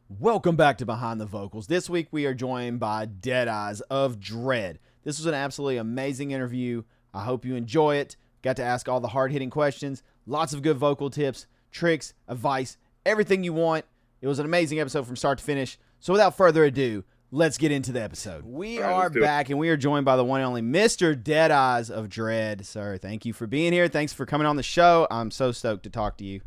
Welcome back to Behind the Vocals. This week we are joined by Deadeyes of Dread. This was an absolutely amazing interview. I hope you enjoy it. Got to ask all the hard-hitting questions, lots of good vocal tips, tricks, advice, everything you want. It was an amazing episode from start to finish. So without further ado, let's get into the episode. We are back and we are joined by the one and only Mr. Deadeyes of Dread. Sir, thank you for being here. Thanks for coming on the show. I'm so stoked to talk to you.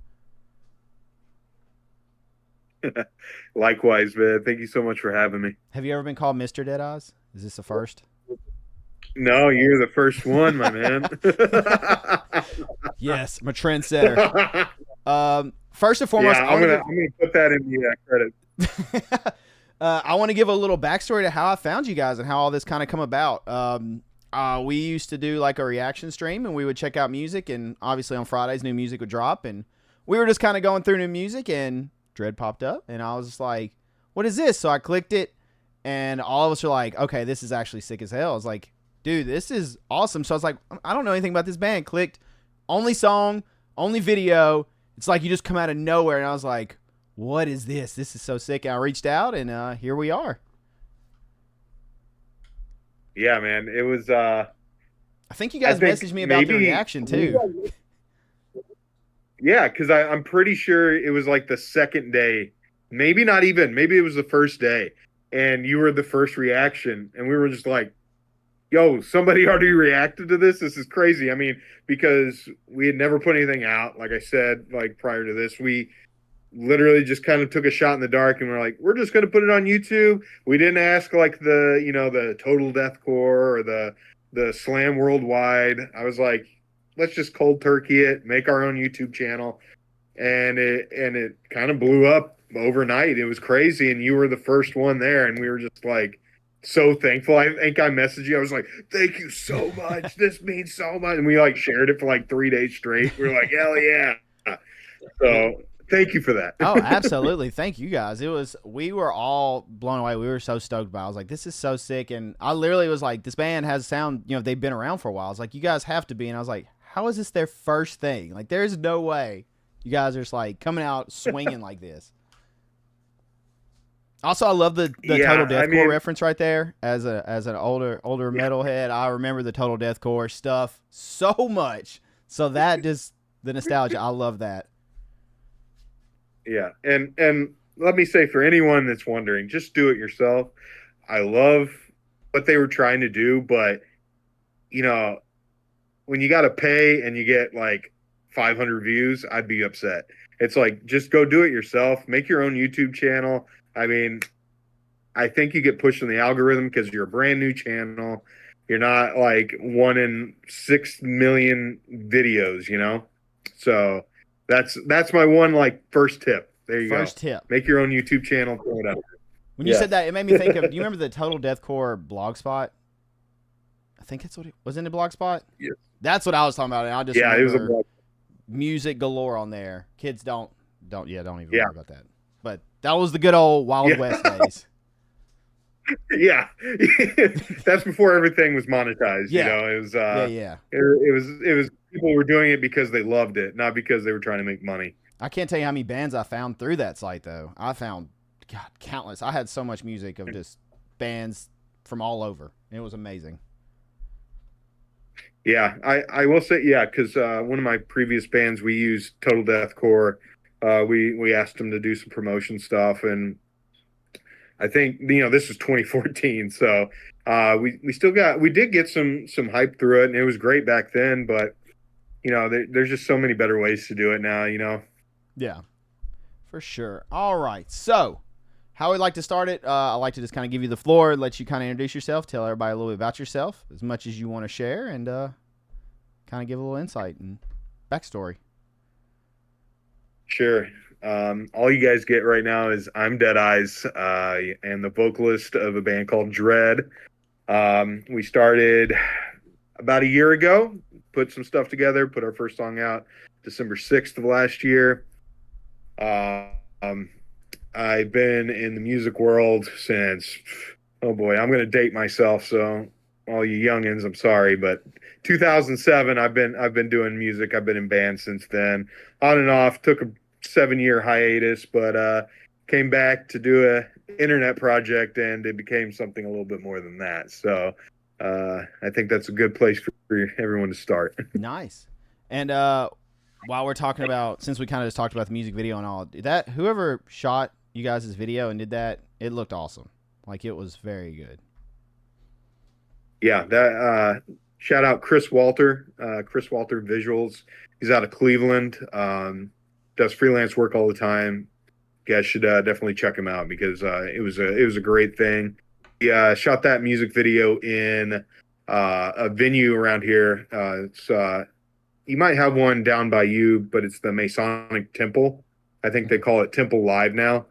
Likewise, man. Thank you so much for having me. Have you ever been called Mr. Deadeyes? Is this the first? No, you're the first one, my man. Yes, I'm a trendsetter. First and foremost, yeah, I'm gonna put that in the credit. I want to give a little backstory to how I found you guys and how all this kind of come about. We used to do like a reaction stream, and we would check out music, and obviously on Fridays, new music would drop, and we were just kind of going through new music, and Dread popped up, and I was just like, "What is this?" So I clicked it, and all of us were like, "Okay, this is actually sick as hell." I was like, "Dude, this is awesome." So I was like, "I don't know anything about this band." Clicked, only song, only video. It's like you just come out of nowhere, and I was like, "What is this? This is so sick." And I reached out, and here we are. Yeah, man. It was. I think you guys messaged me about the reaction too. Yeah, because I'm pretty sure it was like the second day, maybe not even, maybe it was the first day, and you were the first reaction, and we were just like, "Yo, somebody already reacted to this. This is crazy." I mean, because we had never put anything out, like I said, like prior to this, we literally just kind of took a shot in the dark, and we're like, we're just going to put it on YouTube. We didn't ask like the Total Deathcore or the Slam Worldwide. I was like, let's just cold turkey it, make our own YouTube channel, and it kind of blew up overnight. It was crazy, and you were the first one there, and we were just like so thankful. I think I messaged you. I was like, "Thank you so much. This means so much." And we like shared it for like 3 days straight. We were like, "Hell yeah!" So thank you for that. Oh, absolutely. Thank you guys. We were all blown away. We were so stoked by it. I was like, this is so sick. And I literally was like, this band has sound, they've been around for a while. I was like, you guys have to be. And I was like, how is this their first thing? Like, there's no way you guys are just like coming out swinging like this. Also, I love the Total Deathcore reference right there. As an older metalhead, I remember the Total Deathcore stuff so much. So that just the nostalgia. I love that. Yeah, and let me say, for anyone that's wondering, just do it yourself. I love what they were trying to do, but when you got to pay and you get like 500 views, I'd be upset. It's like, just go do it yourself. Make your own YouTube channel. I mean, I think you get pushed in the algorithm because you're a brand new channel. You're not like 1 in 6 million videos. So that's my one like first tip. There you go. First tip. Make your own YouTube channel. Throw it up. When you said that, it made me think of. Do you remember the Total Deathcore blogspot? I think that's what it was in the blogspot. Yeah. That's what I was talking about. And I just it was a blog. Music galore on there. Kids don't even worry about that. But that was the good old Wild West days. Yeah, that's before everything was monetized. Yeah. It was It was people were doing it because they loved it, not because they were trying to make money. I can't tell you how many bands I found through that site though. I found countless. I had so much music of just bands from all over. It was amazing. Yeah, I will say, yeah, because one of my previous bands, we used Total Deathcore. We asked them to do some promotion stuff, and I think this was 2014, so we did get some hype through it, and it was great back then. But there's just so many better ways to do it now. Yeah, for sure. All right, so how we'd like to start it, I like to just kind of give you the floor, let you kind of introduce yourself, tell everybody a little bit about yourself, as much as you want to share, and kind of give a little insight and backstory. Sure. All you guys get right now is I'm Deadeyes, and the vocalist of a band called Dread. We started about a year ago, put some stuff together, put our first song out December 6th of last year. I've been in the music world since, oh boy, I'm going to date myself. So all you youngins, I'm sorry, but 2007, I've been doing music. I've been in bands since then, on and off. Took a 7-year hiatus, but came back to do a internet project, and it became something a little bit more than that. So I think that's a good place for everyone to start. Nice. And while we're talking about, since we kind of just talked about the music video and all, that whoever shot you guys' video and did that, it looked awesome. Like, it was very good. Yeah, that shout out Chris Walter Visuals. He's out of Cleveland. Does freelance work all the time. You guys should definitely check him out because it was a great thing. He shot that music video in a venue around here. You might have one down by you, but it's the Masonic Temple. I think they call it Temple Live now.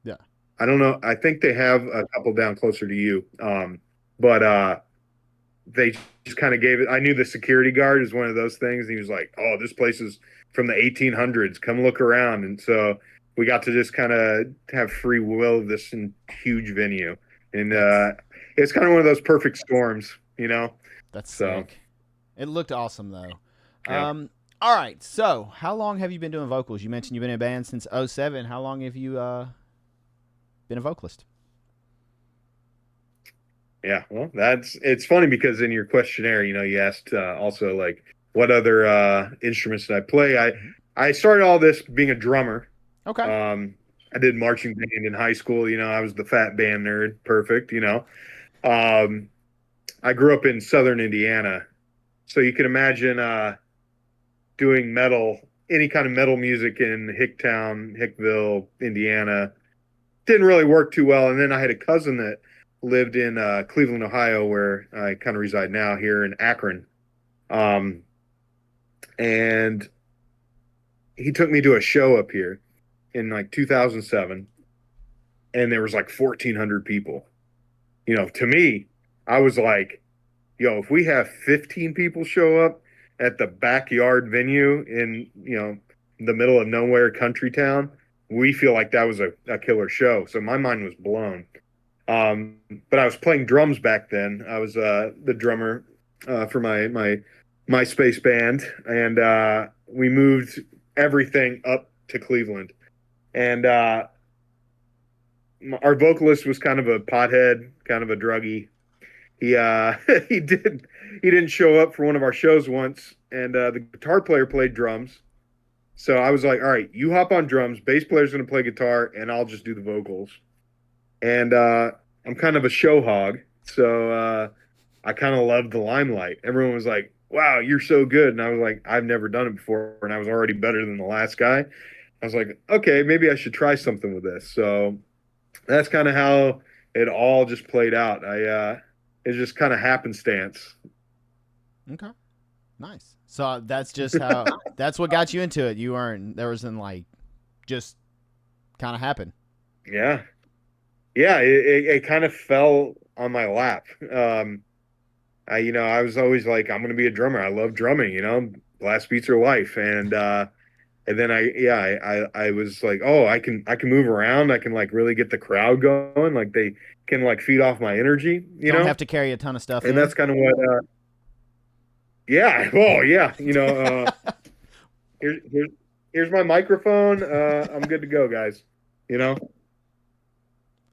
Yeah. I don't know. I think they have a couple down closer to you. But they just kind of gave it. I knew the security guard is one of those things. And he was like, "Oh, this place is from the 1800s. Come look around." And so we got to just kind of have free will of this huge venue. And it's kind of one of those perfect storms, you know? That's sick. It looked awesome, though. Yeah. All right. So how long have you been doing vocals? You mentioned you've been in a band since 2007. How long have you been a vocalist? Yeah, well, it's funny because in your questionnaire, you know, you asked also like what other instruments did I play. I started all this being a drummer. Okay. I did marching band in high school. You know, I was the fat band nerd. Perfect. You know, I grew up in Southern Indiana, so you can imagine doing metal, any kind of metal music in Hickville, Indiana. Didn't really work too well. And then I had a cousin that lived in Cleveland, Ohio, where I kind of reside now, here in Akron. And he took me to a show up here in like 2007, and there was like 1,400 people. You know, to me, I was like, yo, if we have 15 people show up at the backyard venue in, you know, the middle of nowhere country town, we feel like that was a killer show. So my mind was blown. But I was playing drums back then. I was the drummer for my MySpace band, and we moved everything up to Cleveland. And our vocalist was kind of a pothead, kind of a druggie. He he didn't show up for one of our shows once, and the guitar player played drums. So I was like, all right, you hop on drums, bass player's going to play guitar, and I'll just do the vocals. And I'm kind of a show hog, so I kind of loved the limelight. Everyone was like, wow, you're so good. And I was like, I've never done it before, and I was already better than the last guy. I was like, okay, maybe I should try something with this. So that's kind of how it all just played out. It's just kind of happenstance. Okay. Nice. So that's just how, that's what got you into it. You weren't, there wasn't like, just kind of happened. Yeah. Yeah. It kind of fell on my lap. I was always like, I'm going to be a drummer. I love drumming, you know, blast beats are life. And then I was like, oh, I can move around. I can like really get the crowd going. Like they can like feed off my energy, you Don't know, have to carry a ton of stuff and in. that's kind of what, yeah. Oh yeah. You know, here's my microphone. I'm good to go, guys. You know,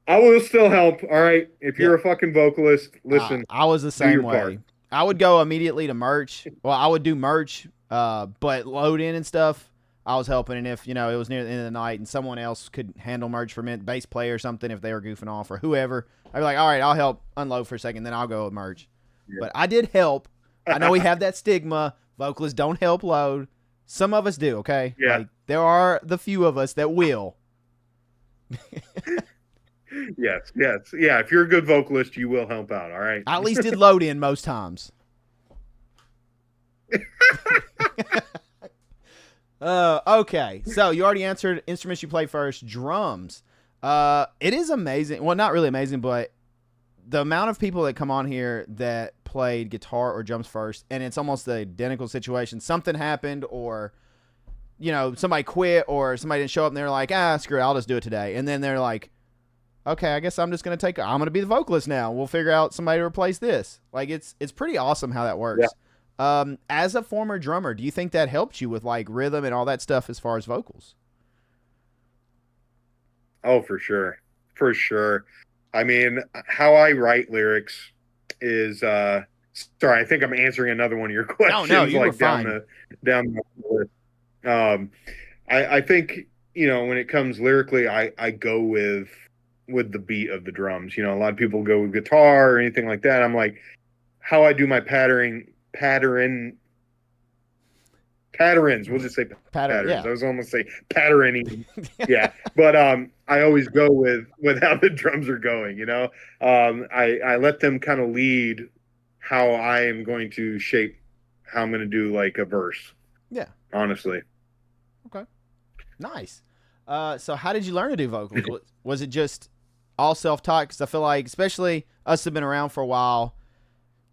I will still help. All right. If you're a fucking vocalist, listen. I was the same way. Part. I would go immediately to merch. Well, I would do merch, but load in and stuff, I was helping. And if, you know, it was near the end of the night and someone else could handle merch for me, bass player or something, if they were goofing off or whoever, I'd be like, all right, I'll help unload for a second, then I'll go with merch. Yeah. But I did help. I know we have that stigma. Vocalists don't help load. Some of us do, okay? Yeah. Like, there are the few of us that will. Yes. Yeah, if you're a good vocalist, you will help out, all right? I at least did load in most times. Okay, so you already answered instruments you play first. Drums. It is amazing. Well, not really amazing, but the amount of people that come on here that played guitar or drums first, and it's almost the identical situation. Something happened, or, you know, somebody quit, or somebody didn't show up, and they're like, screw it, I'll just do it today. And then they're like, okay, I guess I'm just going to I'm going to be the vocalist now. We'll figure out somebody to replace this. Like, it's pretty awesome how that works. Yeah. As a former drummer, do you think that helped you with like rhythm and all that stuff as far as vocals? Oh, for sure. For sure. I mean, how I write lyrics is sorry, I think I'm answering another one of your No, no, questions you were like fine. down the list. Um I think, when it comes lyrically, I go with the beat of the drums. A lot of people go with guitar or anything like that. I'm like, how I do my patterns. We'll just say Pattern, patterns. yeah. I was almost say patterning. Yeah, but I always go with how the drums are going. I let them kind of lead how I am going to shape how I'm going to do like a verse. Yeah. Honestly, Okay. Nice. So how did you learn to do vocals? Was it just all self-taught? Because I feel like, especially us have been around for a while,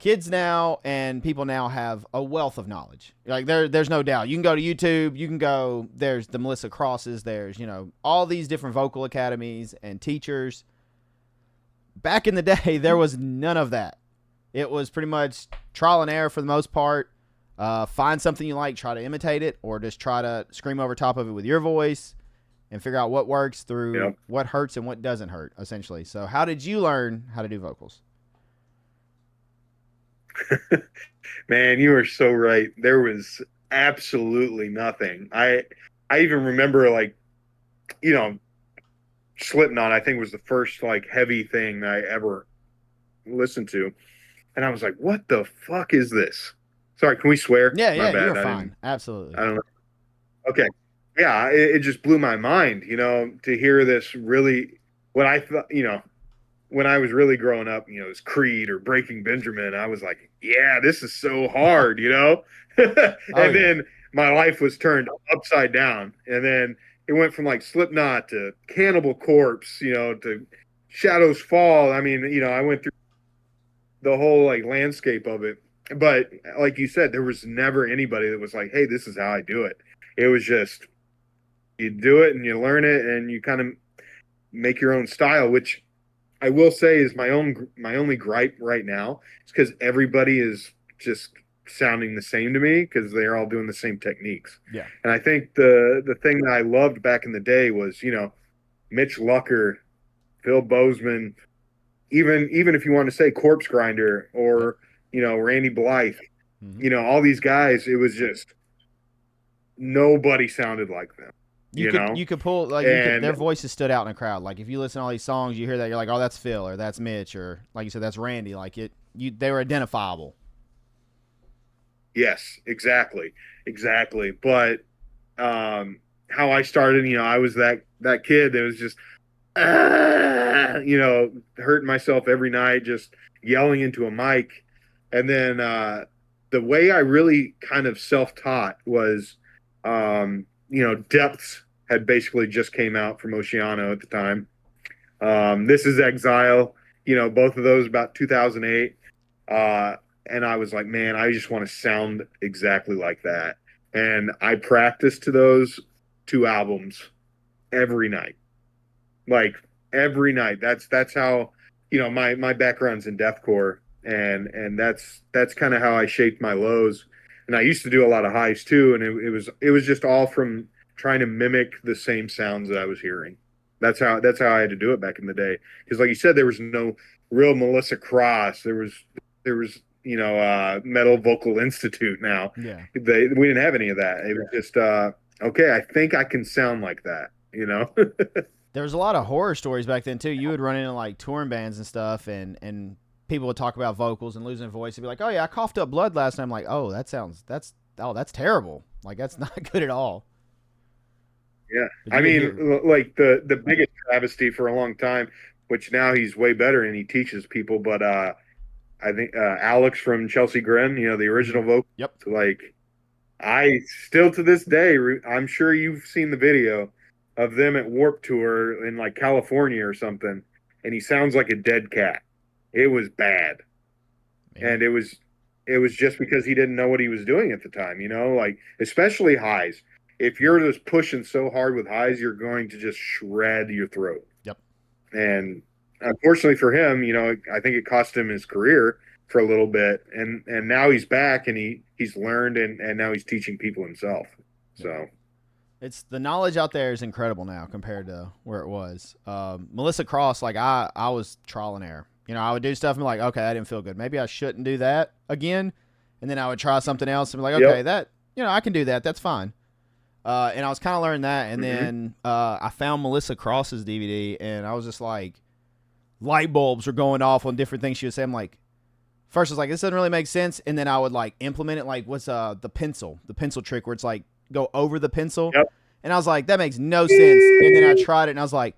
kids now and people now have a wealth of knowledge. Like there's no doubt. You can go to YouTube. You can go. There's the Melissa Crosses. There's all these different vocal academies and teachers. Back in the day, there was none of that. It was pretty much trial and error for the most part. Find something you like, try to imitate it, or just try to scream over top of it with your voice and figure out what works through what hurts and what doesn't hurt, essentially. So, how did you learn how to do vocals? man, you are so right. There was absolutely nothing. I even remember like you know Slipknot. I think was the first like heavy thing that I ever listened to. And I was like, "What the fuck is this?" Sorry, can we swear? Yeah, My yeah, you bad. were fine. I Absolutely. don't know. Okay, yeah, it just blew my mind, to hear this really. What I thought, when I was really growing up, it was Creed or Breaking Benjamin. I was like, "Yeah, this is so hard," Oh, And yeah. then my life was turned upside down, and then it went from like Slipknot to Cannibal Corpse, to Shadows Fall. I mean, I went through the whole like landscape of it. But like you said, there was never anybody that was like, "Hey, this is how I do it." It was just you do it and you learn it and you kind of make your own style, which I will say is my only gripe right now. It's because everybody is just sounding the same to me because they're all doing the same techniques. Yeah. And I think the thing that I loved back in the day was Mitch Lucker, Phil Bozeman, even if you want to say Corpse Grinder Yep. or Randy Blythe, Mm-hmm. all these guys, it was just nobody sounded like them, You could you could pull like you could and their voices stood out in a crowd. Like if you listen to all these songs, you hear that you're like, oh, that's Phil or that's Mitch or like you said, that's Randy. Like they were identifiable. yes, exactly. But how I started, I was that kid that was just hurting myself every night, just yelling into a mic. And then the way I really kind of self-taught was, Depths had basically just came out from Oceano at the time. This is Exile, both of those about 2008. Uh, and I was like, man, I just want to sound exactly like that. And I practiced to those two albums every night, like every night. That's how my background's in deathcore, and that's kind of how I shaped my lows. And I used to do a lot of highs too, and it was just all from trying to mimic the same sounds that I was hearing. That's how I had to do it back in the day. Because like you said, there was no real Melissa Cross. There was Metal Vocal Institute. Now Yeah. we didn't have any of that. It was just okay. I think I can sound like that. There was a lot of horror stories back then too. You would run into like touring bands and stuff, and people would talk about vocals and losing voice and be like, "Oh yeah, I coughed up blood last time." Like, "Oh, that's terrible. Like that's not good at all." Yeah, But I you would mean, hear, like the biggest travesty for a long time, which now he's way better and he teaches people. But I think Alex from Chelsea Grin, the mm-hmm. original vocal, Yep, like I still to this day, I'm sure you've seen the video of them at Warp Tour in like California or something, and he sounds like a dead cat. It was bad, man. and it was just because he didn't know what he was doing at the time. Like especially highs. If Yeah, you're just pushing so hard with highs, you're going to just shred your throat. yep. And unfortunately for him, I think it cost him his career for a little bit, and now he's back and he's learned and now he's teaching people himself. Yeah. So It's the knowledge out there is incredible now compared to where it was. Melissa Cross, like I was trial and error. You know, I would do stuff and be like, okay, that didn't feel good. Maybe I shouldn't do that again. And then I would try something else and be like, okay, Yep. that, I can do that. That's fine. And I was kind of learning that. And Hmm. then I found Melissa Cross's DVD, and I was just like, light bulbs were going off on different things she would say. I'm like, first I was like, this doesn't really make sense. And then I would like implement it, like what's the pencil trick where it's like go over the pencil. Yep. And I was like, that makes no sense. And then I tried it and I was like,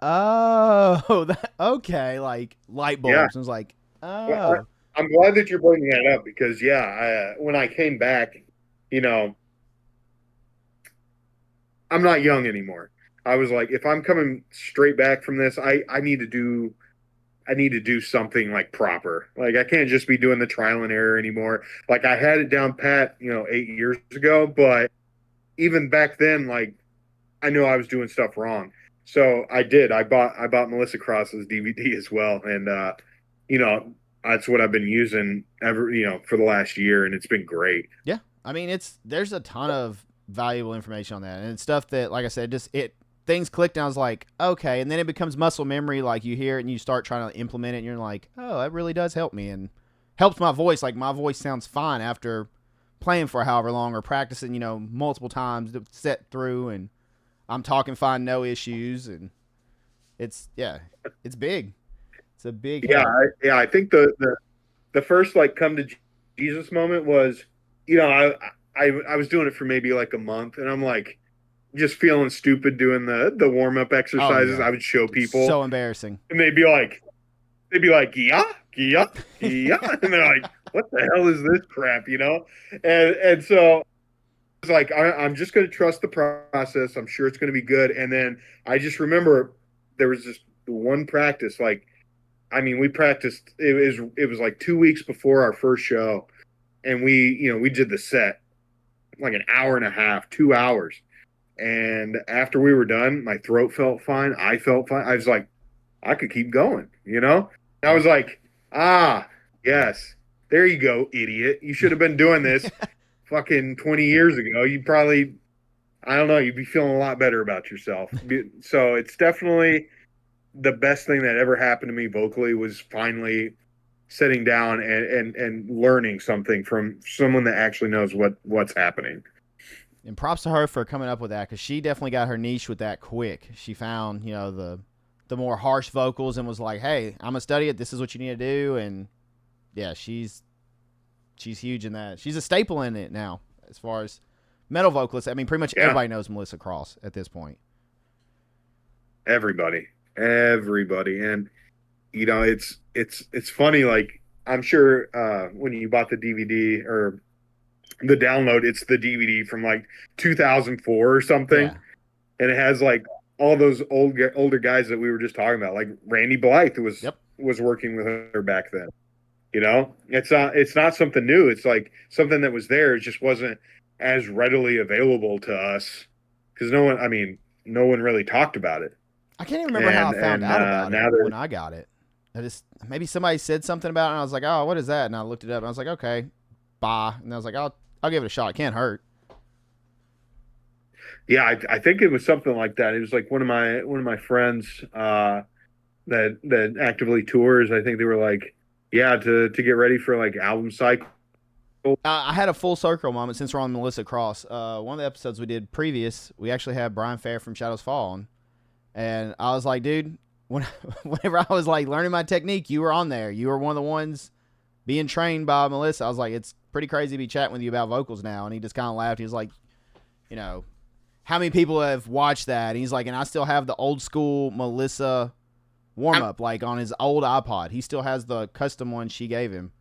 oh, okay, like light bulbs. Yeah. And I was like, Well, oh, I'm glad that you're bringing that up because yeah, when I came back, you know, I'm not young anymore. I was like, if I'm coming straight back from this, I need to do something like proper. Like I can't just be doing the trial and error anymore. Like I had it down pat, 8 years ago, but even back then, like I knew I was doing stuff wrong. So I did. I bought Melissa Cross's DVD as well, and you know that's what I've been using ever for the last year, and it's been great. yeah. I mean, there's a ton of valuable information on that, and it's stuff that, like I said, just things clicked, and I was like, okay, and then it becomes muscle memory. Like you hear it and you start trying to implement it, and you're like, oh, that really does help me, and helps my voice. Like my voice sounds fine after playing for however long or practicing, multiple times to set through, and I'm talking fine, no issues, and it's big. It's a big Yeah, help. I think the first like come to Jesus moment was, you know, I was doing it for maybe like a month, and I'm like just feeling stupid doing the warm up Oh exercises. yeah, I would show it's people, so embarrassing. and they'd be like, yeah, yeah, yeah, and they're like, what the hell is this crap, And so it's like I'm just going to trust the process. I'm sure it's going to be good. And then I just remember there was just one practice. Like, I mean, we practiced. It was like 2 weeks before our first show, and we did the set like an hour and a half, 2 hours. And after we were done, my throat felt fine. I felt fine. I was like, I could keep going. And I Yeah. was like, yes, there you go, idiot. You should have been doing this fucking 20 years ago. You probably, I don't know, you'd be feeling a lot better about yourself. So it's definitely the best thing that ever happened to me vocally was finally sitting down and learning something from someone that actually knows what's happening. And props to her for coming up with that, because she definitely got her niche with that quick. She found, the more harsh vocals and was like, "Hey, I'm gonna study it. This is what you need to do." And yeah, she's huge in that. She's a staple in it now, as far as metal vocalists. I mean, pretty much Yeah, everybody knows Melissa Cross at this point. everybody, and it's funny. Like I'm sure when you bought the DVD or the download, it's the DVD from like 2004 or something, Yeah. and it has like all those older guys that we were just talking about. Like Randy Blythe was Yep. was working with her back then. It's not something new. It's like something that was there. It just wasn't as readily available to us because no one really talked about it. I can't even remember how I And found and out about it now when there's I got it. I just maybe somebody said something about it, and I was like, "Oh, what is that?" And I looked it up, and I was like, "Okay, bye." And I was like, "I'll give it a shot. It can't hurt." yeah, I think it was something like that. It was like one of my friends that actively tours. I think they were like, yeah, to get ready for like album cycle. I had a full circle moment since we're on Melissa Cross. One of the episodes we did previous, we actually had Brian Fair from Shadows Fall on, and I was like, dude, whenever I was like learning my technique, you were on there. You were one of the ones being trained by Melissa. I was like, it's pretty crazy to be chatting with you about vocals now. And he just kind of laughed. He was like, you know, how many people have watched that? And he's like, and I still have the old school Melissa warm up, like on his old iPod. He still has the custom one she gave him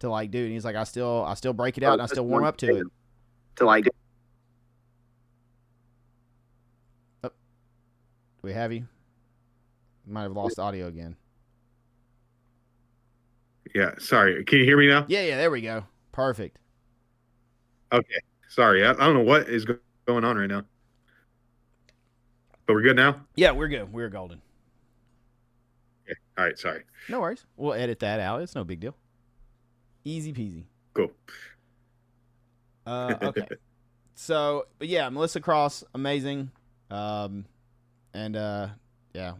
to like do. And he's like, I still break it out and I still warm up to it. To like, Oh, do we have you? Might have lost audio again. yeah, sorry. Can you hear me now? Yeah, there we go. Perfect. Okay, sorry. I don't know what is going on right now, but we're good now. Yeah, we're good. We're golden. Okay. All right, sorry. No worries. We'll edit that out. It's no big deal. Easy peasy. Cool. Okay. So, but yeah, Melissa Cross, amazing. Um, and yeah,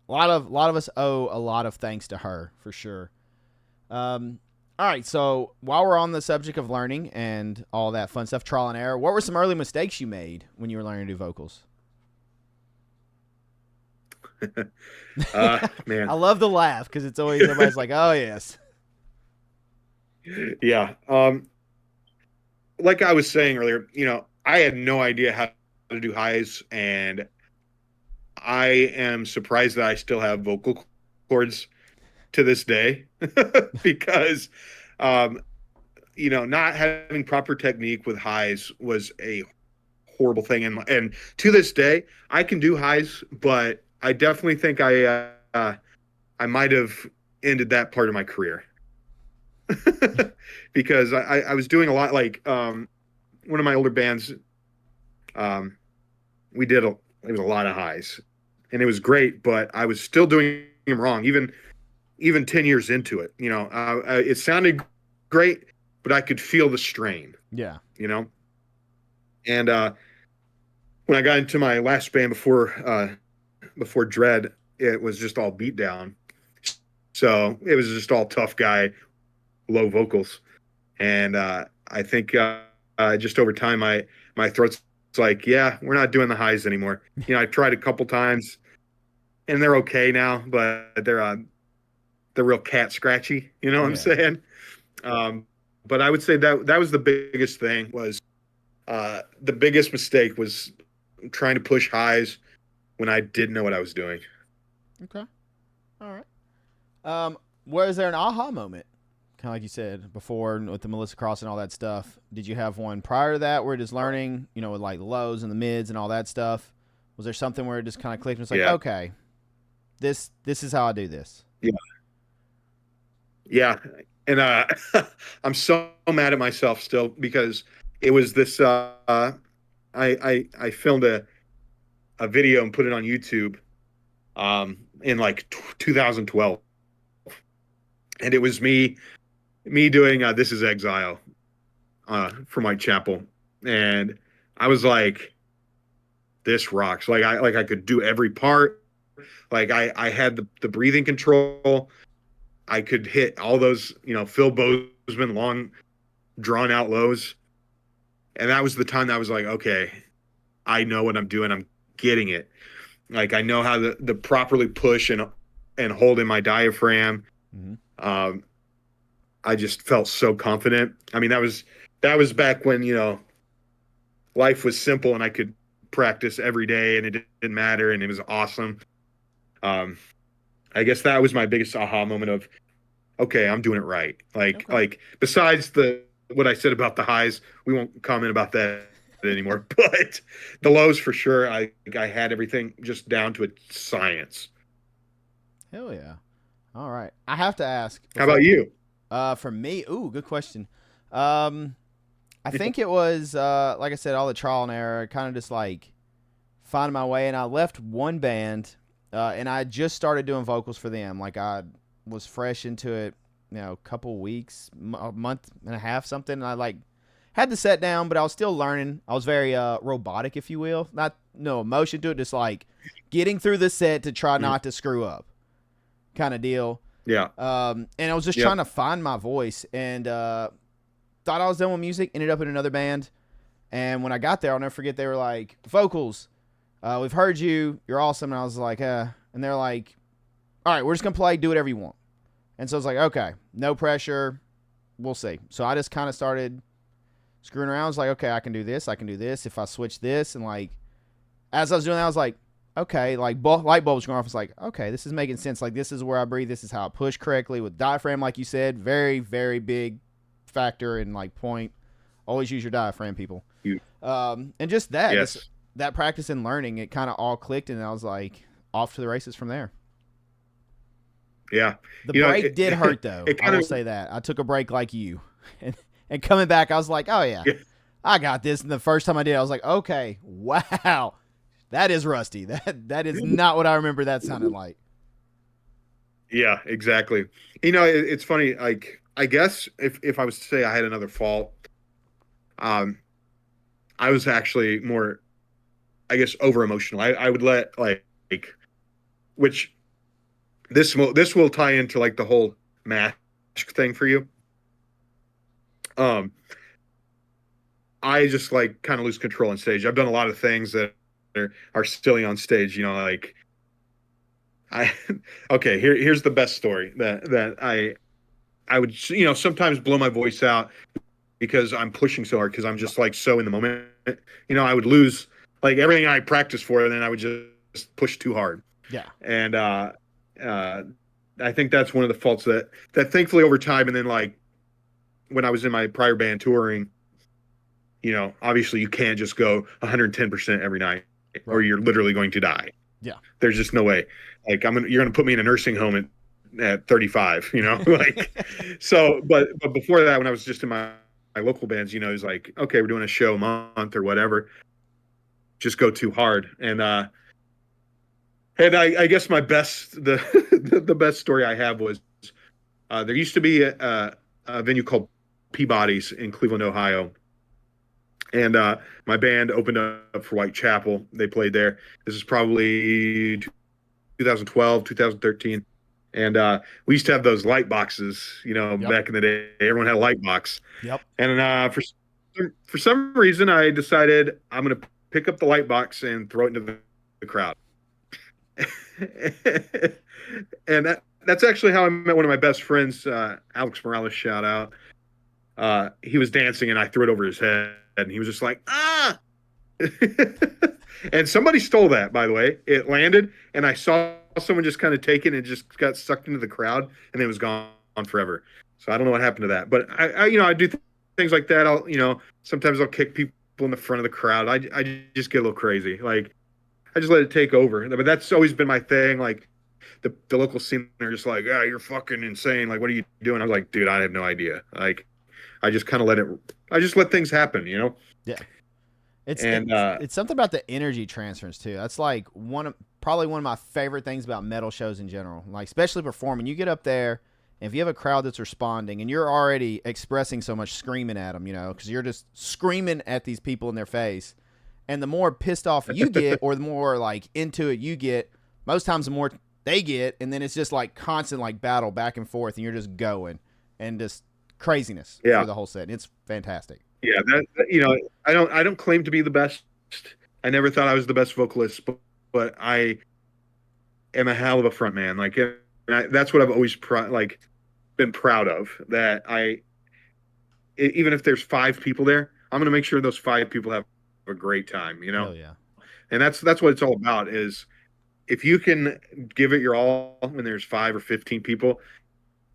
a lot of us owe a lot of thanks to her for sure. All right, so while we're on the subject of learning and all that fun stuff, trial and error, what were some early mistakes you made when you were learning to do vocals? I Man. love the laugh because it's always everybody's like, "Oh yes, Yeah. Like I was saying earlier, I had no idea how to do highs, and I am surprised that I still have vocal cords to this day because, um, not having proper technique with highs was a horrible thing. And to this day, I can do highs, but I definitely think I might have ended that part of my career because I was doing a lot like one of my older bands. Um, we did it was a lot of highs, and it was great, but I was still doing them wrong, even 10 years into it. It sounded great, but I could feel the strain. yeah, You know, and when I got into my last band before Dread, it was just all beat down. So it was just all tough guy, low vocals, and I think just over time, my throat's like, yeah, we're not doing the highs anymore. I tried a couple times, and they're okay now, but they're real cat scratchy. You know what I'm yeah." saying? Um, but I would say that was the biggest thing. Was the biggest mistake was trying to push highs when I didn't know what I was doing. Okay, all right. Was there an aha moment? Kind of like you said before with the Melissa Cross and all that stuff. Did you have one prior to that where just learning, with like the lows and the mids and all that stuff? Was there something where it just kind of clicked and it's like, Yeah, okay, this is how I do this? yeah, yeah. And I'm so mad at myself still because it was this. I filmed a video and put it on YouTube in like 2012, and it was me doing "This Is Exile" for Mike Chappell, and I was like, "This rocks!" Like I could do every part. Like I had the breathing control. I could hit all those Phil Bozeman long drawn out lows, and that was the time that I was like, okay, I know what I'm doing. I'm getting it. Like I know how to properly push and hold in my diaphragm. Mm-hmm. Um, I just felt so confident. I mean, that was back when life was simple and I could practice every day and it didn't matter and it was awesome. Um, I guess that was my biggest aha moment of okay, I'm doing it right. Like Okay. like besides the what I said about the highs, we won't comment about that anymore. But the lows for sure, I had everything just down to a science. Hell yeah. All right. I have to ask How before. about you? For me, ooh, good question. Um, I think it was like I said, all the trial and error, kind of just like finding my way. And I left one band, and I just started doing vocals for them. Like I was fresh into it, a couple weeks, a month and a half, something. And I like had the set down, but I was still learning. I was very robotic, if you will, not no emotion to it, just like getting through the set to try Mm, not to screw up, kind of deal. yeah. And I was just trying Yep. to find my voice and thought I was done with music, ended up in another band. And when I got there, I'll never forget, they were like, vocals, we've heard you. You're awesome. And I was like, and they're like, all right, we're just going to play, do whatever you want. And so I was like, okay, no pressure. We'll see. So I just kind of started screwing around. I was like, okay, I can do this. I can do this. If I switch this. And like, as I was doing that, I was like, okay, like light bulbs going off. It's like, okay, this is making sense. Like, this is where I breathe. This is how I push correctly with diaphragm, like you said. Very, very big factor and like point. Always use your diaphragm, people. You. And just that, Yes. that practice and learning, it kind of all clicked, and I was like, off to the races from there. Yeah. The You know, break did hurt though. it I kind will of say that. I took a break like you, and coming back, I was like, oh yeah, yeah, I got this. And the first time I did, I was like, okay, wow, that is rusty. That is not what I remember that sounded like. yeah, exactly. It's funny. Like, I guess if I was to say I had another fault, um, I was actually more, I guess, over emotional. I would let which this will tie into like the whole mask thing for you. Um, I just like kind of lose control on stage. I've done a lot of things that are silly on stage. You know, like I okay. Here's the best story that I would sometimes blow my voice out because I'm pushing so hard because I'm just like so in the moment. I would lose like everything I practiced for, and then I would just push too hard. Yeah. And uh, I think that's one of the faults that thankfully over time, and then like when I was in my prior band touring, obviously you can't just go 110% every night, or Right. you're literally going to die. Yeah. There's just no way. Like you're gonna put me in a nursing home at 35, like so. But before that, when I was just in my local bands, it was like, okay, we're doing a show a month or whatever. Just go too hard, and I guess my best the best story I have was there used to be a venue called Peabody's in Cleveland, Ohio, and my band opened up for Whitechapel. They played there. This is probably 2012, 2013. And we used to have those light boxes, Yep. back in the day. Everyone had a light box. Yep. And for some reason, I decided I'm going to pick up the light box and throw it into the crowd. And that's actually how I met one of my best friends, Alex Morales, shout out. He was dancing and I threw it over his head and he was just like, ah. And somebody stole that, by the way. It landed and I saw someone just kind of take it and it just got sucked into the crowd and it was gone forever. So I don't know what happened to that. But I do things like that. Sometimes I'll kick people in the front of the crowd. I just get a little crazy. Like I just let it take over. But that's always been my thing. Like the local scene are just like, ah, you're fucking insane. Like, what are you doing? I was like, dude, I have no idea. Like, I just kind of let things happen, Yeah. It's, And it's something about the energy transfers too. That's like probably one of my favorite things about metal shows in general. Like especially performing, you get up there, and if you have a crowd that's responding, and you're already expressing so much screaming at them, because you're just screaming at these people in their face, and the more pissed off you get, or the more like into it you get, most times the more they get, and then it's just like constant like battle back and forth, and you're just going and just craziness for the whole set. It's fantastic. Yeah, I don't claim to be the best. I never thought I was the best vocalist, but I am a hell of a front man. Like, that's what I've always been proud of. That even if there's 5 people there, I'm going to make sure those 5 people have a great time. Hell yeah. And that's what it's all about. Is if you can give it your all when there's 5 or 15 people,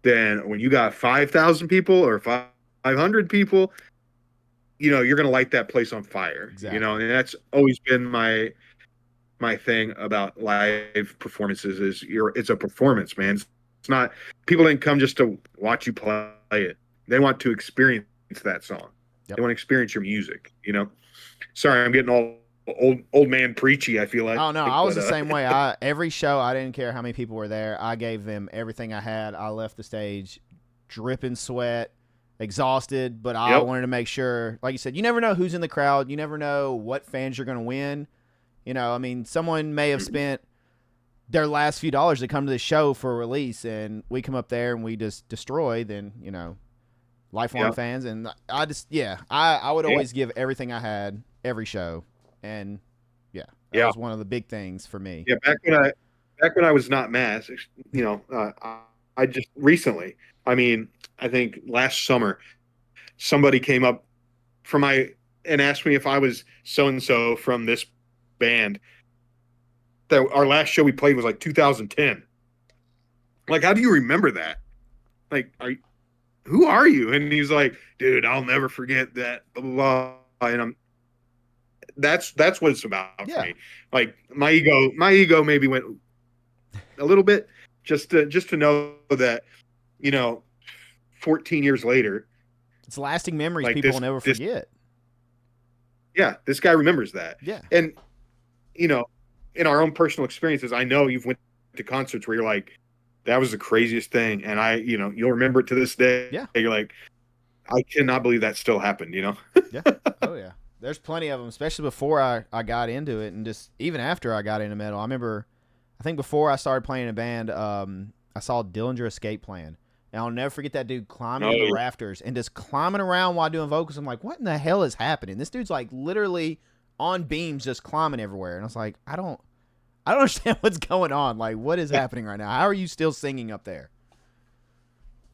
then when you got 5,000 people or 500 people, you're going to light that place on fire. Exactly. And that's always been my thing about live performances is it's a performance, man. It's not, people didn't come just to watch you play it. They want to experience that song. Yep. They want to experience your music, Sorry, I'm getting all old man preachy, I feel like. Oh no, I was the same way. Every show, I didn't care how many people were there. I gave them everything I had. I left the stage dripping sweat, exhausted, but I wanted to make sure, like you said, you never know who's in the crowd. You never know what fans you're going to win. I mean, someone may have spent their last few dollars to come to the show for a release, and we come up there and we just destroy, then, lifelong fans. And I would always give everything I had every show. And that was one of the big things for me. Yeah, back when I was not masked, I just recently, I mean, I think last summer, somebody came up and asked me if I was so and so from this band. That our last show we played was like 2010. Like, how do you remember that? Like, who are you? And he's like, dude, I'll never forget that. Blah blah blah. And that's what it's about for me. Like my ego maybe went a little bit just to know that 14 years later, it's lasting memories like people will never forget. This guy remembers that. Yeah. And in our own personal experiences, I know you've went to concerts where you're like, that was the craziest thing, and you'll remember it to this day. Yeah. You're like, I cannot believe that still happened. Yeah. Oh yeah. There's plenty of them, especially before I got into it, and just even after I got into metal. I remember, I think before I started playing in a band, I saw Dillinger Escape Plan. And I'll never forget that dude climbing Oh, in the yeah. rafters and just climbing around while doing vocals. I'm like, what in the hell is happening? This dude's like literally on beams just climbing everywhere. And I was like, I don't understand what's going on. Like, what is happening right now? How are you still singing up there?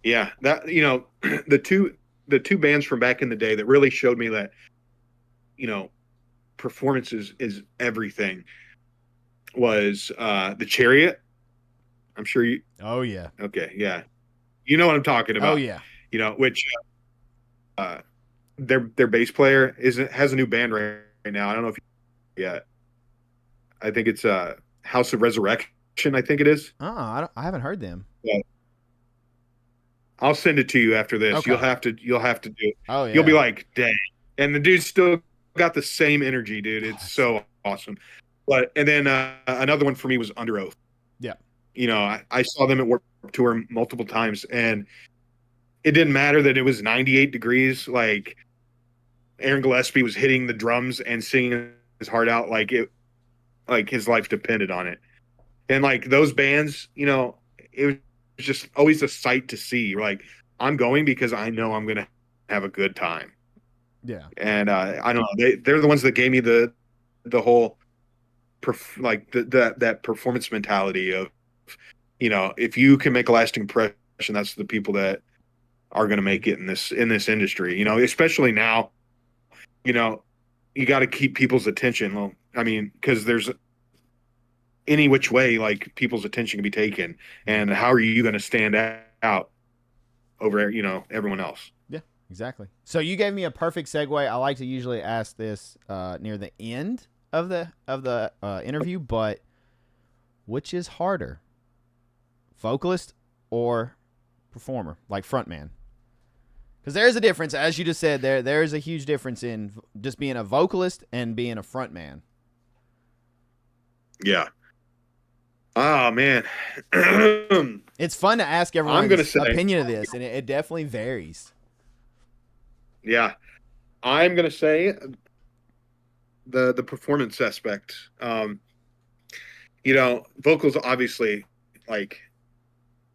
Yeah, that the two bands from back in the day that really showed me that you know performance is everything was the Chariot. I'm sure you. Oh yeah. Okay, yeah, you know what I'm talking Oh about. yeah. Which uh, their bass player has a new band right now. I don't know if you yet. I think it's House of Resurrection. I think it is. I haven't heard them. Yeah. I'll send it to you after this. Okay. You'll have to do it. Oh yeah. You'll be like, dang. And the dude's still got the same energy, dude. It's Gosh. so awesome. But and then another one for me was Under Oath. Yeah. I saw them at Warped Tour multiple times, and it didn't matter that it was 98 degrees. Like Aaron Gillespie was hitting the drums and singing his heart out, like his life depended on it. And like those bands, it was just always a sight to see. Like I'm going because I know I'm gonna have a good time. Yeah. And I don't know, they're the ones that gave me the whole that performance mentality of if you can make a lasting impression, that's the people that are going to make it in this industry. Especially now. You got to keep people's attention. Well, I mean, because there's any which way like people's attention can be taken, and how are you going to stand out over everyone else? Yeah, exactly. So you gave me a perfect segue. I like to usually ask this near the end of the interview, but which is harder, vocalist or performer, like frontman? Because there's a difference, as you just said. There is a huge difference in just being a vocalist and being a frontman. Yeah. Oh man. It's fun to ask I'm gonna everyone's say, opinion of this, and it definitely varies. yeah, I'm gonna say the performance aspect. Vocals obviously, like,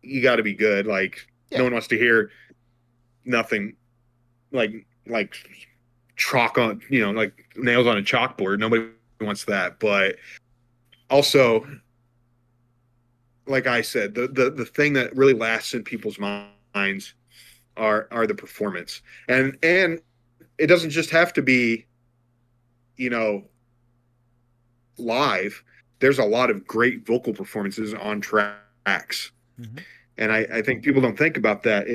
you got to be good. Like Yeah. no one wants to hear nothing like chalk on, like nails on a chalkboard. Nobody wants that. But also, like I said, the thing that really lasts in people's minds are the performance. And it doesn't just have to be, live. There's a lot of great vocal performances on tracks. Mm-hmm. And I think people don't think about that.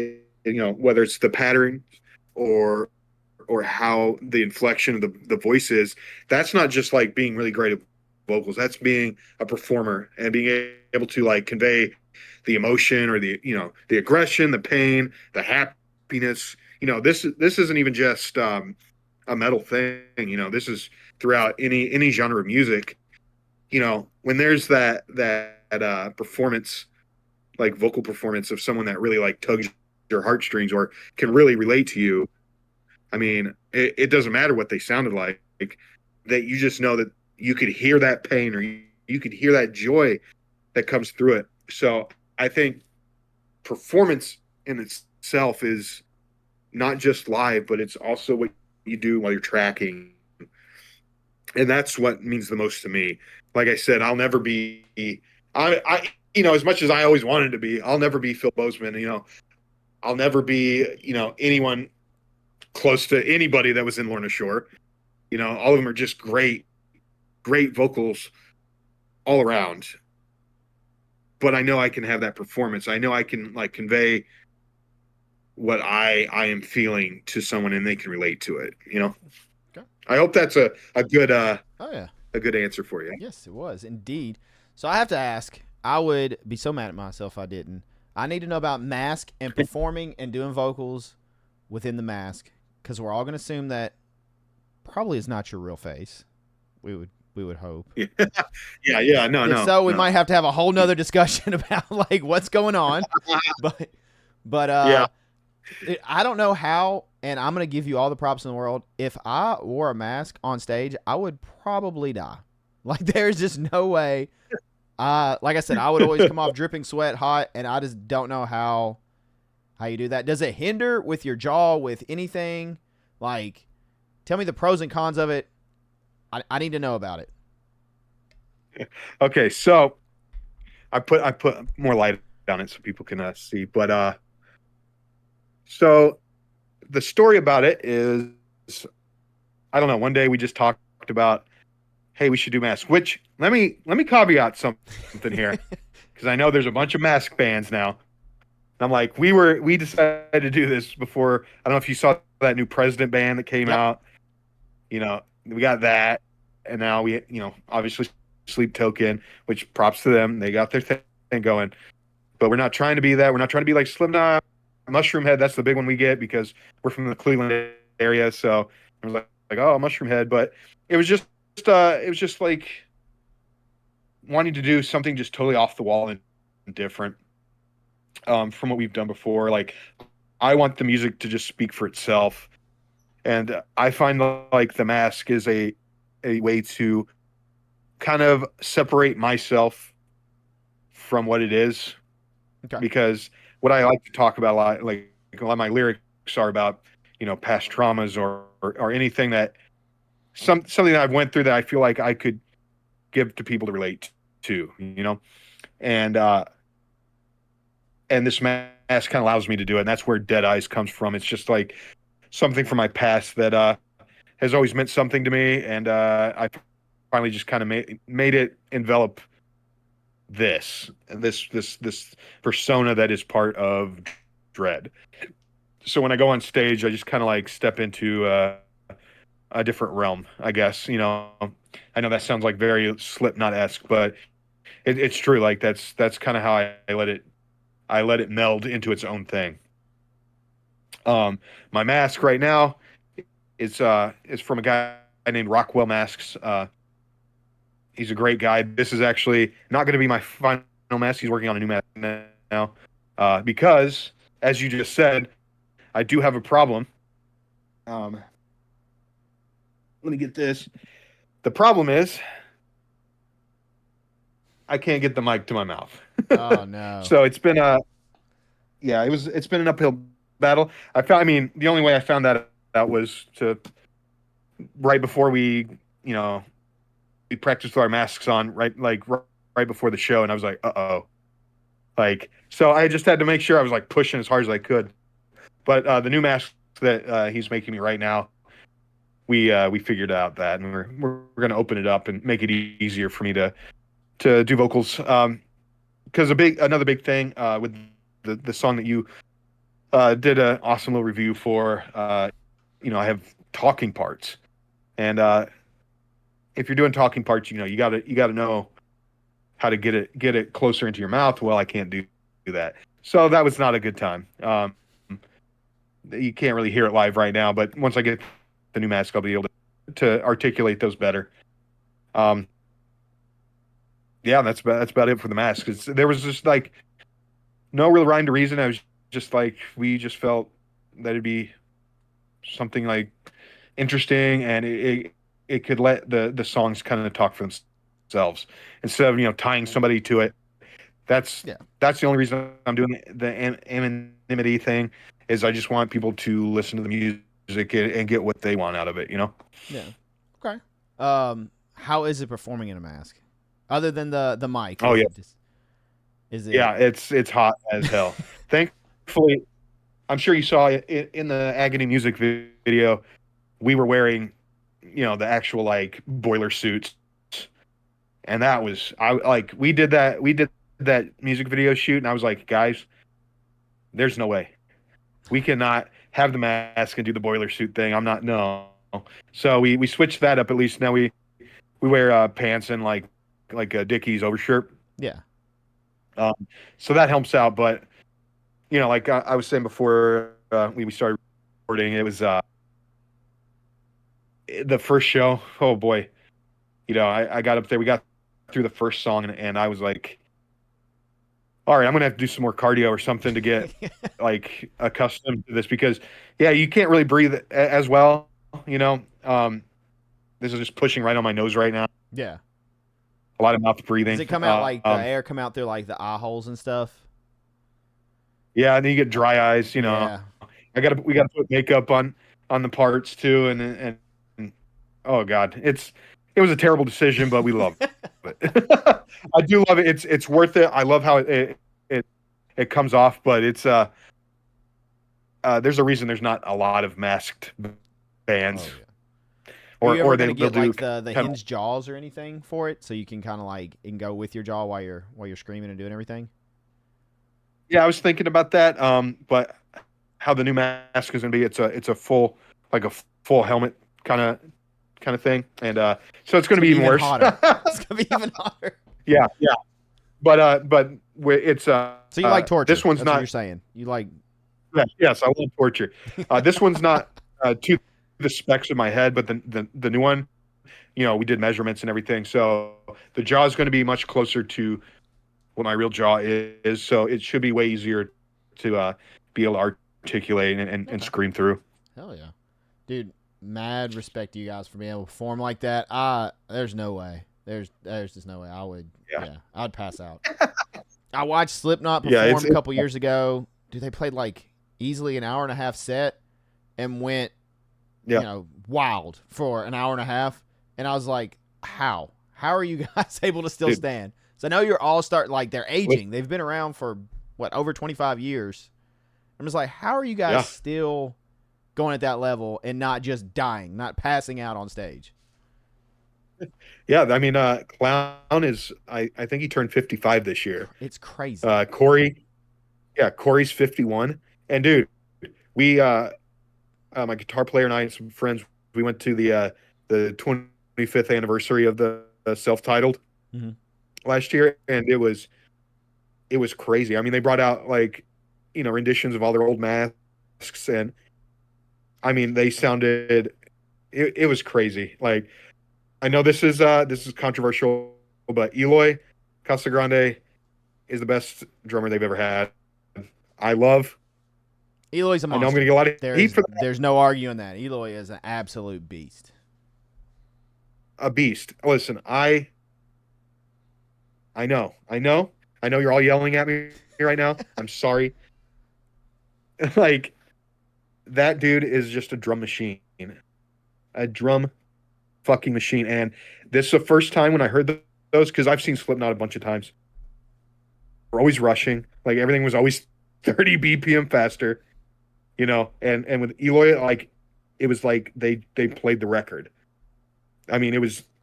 Whether it's the pattern or how the inflection of the voice is. That's not just like being really great at vocals. That's being a performer and being able to like convey the emotion or the aggression, the pain, the happiness. This isn't even just a metal thing. This is throughout any genre of music. When there's that performance, like vocal performance of someone that really like tugs your heartstrings or can really relate to you. I mean, it doesn't matter what they sounded like, that you just know that you could hear that pain or you could hear that joy that comes through it. So I think performance in itself is not just live, but it's also what you do while you're tracking. And that's what means the most to me. Like I said, I'll never be, I as much as I always wanted to be, I'll never be Phil Bozeman. I'll never be, anyone close to anybody that was in Lorna Shore. All of them are just great vocals all around. But I know I can have that performance. I know I can like convey what I am feeling to someone and they can relate to it. Okay. I hope that's a good Oh yeah, a good answer for you. yes, it was indeed. So I have to ask. I would be so mad at myself if I didn't. I need to know about mask and performing and doing vocals within the mask, because we're all going to assume that probably is not your real face. We would hope. Yeah. No. So we might have to have a whole nother discussion about like what's going on. But Yeah. I don't know how and I'm gonna give you all the props in the world. If I wore a mask on stage, I would probably die. Like there's just no way. Like I said, I would always come off dripping sweat, hot, and I just don't know how you do that. Does it hinder with your jaw, with anything? Like, tell me the pros and cons of it. I need to know about it. Okay, so I put more light on it so people can see. But so the story about it is, I don't know. One day we just talked about, hey, we should do masks. Which let me caveat something here, because I know there's a bunch of mask fans now. And I'm like, we decided to do this before. I don't know if you saw that new president band that came Yep. out. We got that, and now obviously Sleep Token, which props to them. They got their thing going. But we're not trying to be that. We're not trying to be like Slipknot, Mushroom Head. That's the big one we get because we're from the Cleveland area. So I was like, oh, Mushroom Head. But it was just like wanting to do something just totally off the wall and different from what we've done before. Like, I want the music to just speak for itself, and I find like the mask is a way to kind of separate myself from what it is, Okay. because what I like to talk about a lot, like a lot of my lyrics are about, past traumas or anything that something that I've went through that I feel like I could give to people to relate to. And and this mask kind of allows me to do it. And that's where Dead Eyes comes from. It's just like something from my past that has always meant something to me, and I finally just kind of made it envelop this persona that is part of Dread. So when I go on stage, I just kind of like step into a different realm, I guess. I know that sounds like very Slipknot-esque, but it's true. Like that's kind of how I let it meld into its own thing. My mask right now is from a guy named Rockwell Masks. He's a great guy. This is actually not going to be my final mask. He's working on a new mask now, because, as you just said, I do have a problem. Um, Let me get this. The problem is I can't get the mic to my mouth. Oh no. So it's been an uphill battle. I mean, the only way I found that out was to right before we practiced with our masks on, right before the show, and I was like, uh-oh. Like, so I just had to make sure I was like pushing as hard as I could. But the new mask that he's making me right now, we figured out that, and we're gonna open it up and make it easier for me to do vocals. Because another big thing with the song that you did an awesome little review for, I have talking parts, and if you're doing talking parts, you gotta know how to get it closer into your mouth. Well, I can't do that, so that was not a good time. You can't really hear it live right now, but once I get the new mask, I'll be able to articulate those better. Um, yeah, that's about it for the mask. There was just like no real rhyme to reason. I was just like, we just felt that it'd be something like interesting, and it could let the songs kind of talk for themselves instead of tying somebody to it. That's Yeah. that's the only reason I'm doing the anonymity thing, is I just want people to listen to the music and get what they want out of it. Yeah. Okay. How is it performing in a mask? Other than the mic, Oh yeah, is it? yeah. It's hot as hell. Thankfully, I'm sure you saw it in the Agony music video. We were wearing, the actual like boiler suits, and that was I like we did that music video shoot, and I was like, guys, there's no way we cannot have the mask and do the boiler suit thing. I'm not no. So we switched that up. At least now we wear pants and like a Dickies overshirt. Yeah. Um, so that helps out. But like I was saying before we started recording, it was the first show. Oh boy, I got up there. We got through the first song, and I was like, all right, I'm gonna have to do some more cardio or something to get like accustomed to this because yeah, you can't really breathe as well. You know, this is just pushing right on my nose right now. Yeah. A lot of mouth Does breathing. it come out like the air come out through like the eye holes and stuff? Yeah, and then you get dry eyes. You know, Yeah. we gotta put makeup on the parts too, and oh god, it was a terrible decision, but we love it. I do love it. It's worth it. I love how it comes off, but it's there's a reason there's not a lot of masked bands, Oh yeah. Are you ever or gonna they'll get do like the kind of, hinged jaws or anything for it, so you can kind of like it can go with your jaw while you're screaming and doing everything? yeah. I was thinking about that, but how the new mask is gonna be, it's a full like a full helmet kind of thing, and so it's It's gonna gonna be be even even worse. hotter. It's gonna be even hotter. Yeah, yeah, but it's So you like this torture? one's That's what not. you're saying. You like Yes, yes, I love torture. This one's not to the specs of my head, but the new one, you know, we did measurements and everything, so the jaw is going to be much closer to what my real jaw is. So it should be way easier to be able to articulate and okay. scream through. Hell yeah, dude. Mad respect to you guys for being able to perform like that. There's no way. There's just no way. I would. Yeah, Yeah, I'd pass out. I watched Slipknot yeah, perform a couple years ago. Dude, they played like easily an hour and a half set and went, yeah. wild for an hour and a half. And I was like, how? How are you guys able to still Dude. stand? So I know you're all like they're aging. With- They've been around for what, over 25 years. I'm just like, how are you guys yeah, still going at that level and not just dying, not passing out on stage? yeah. I mean, Clown is I think he turned 55 this year. It's crazy. Corey, yeah, Corey's 51, and dude, we my guitar player and I and some friends, we went to the 25th anniversary of the self-titled Mm-hmm. last year, and it was crazy. I mean, they brought out like, you know, renditions of all their old masks, and I mean, they sounded it was crazy. Like, I know this is controversial, but Eloy Casagrande is the best drummer they've ever had. I love. Eloy's a I know monster. I'm going to get a lot of heat for that. There's no arguing that. Eloy is an absolute beast. A beast. Listen, I know, you're all yelling at me right now. I'm sorry. Like, that dude is just a drum machine, a drum fucking machine. And this is the first time when I heard those, because I've seen Slipknot a bunch of times. We're always rushing, like everything was always 30 BPM faster, you know. And with Eloy, like it was like they played the record. I mean,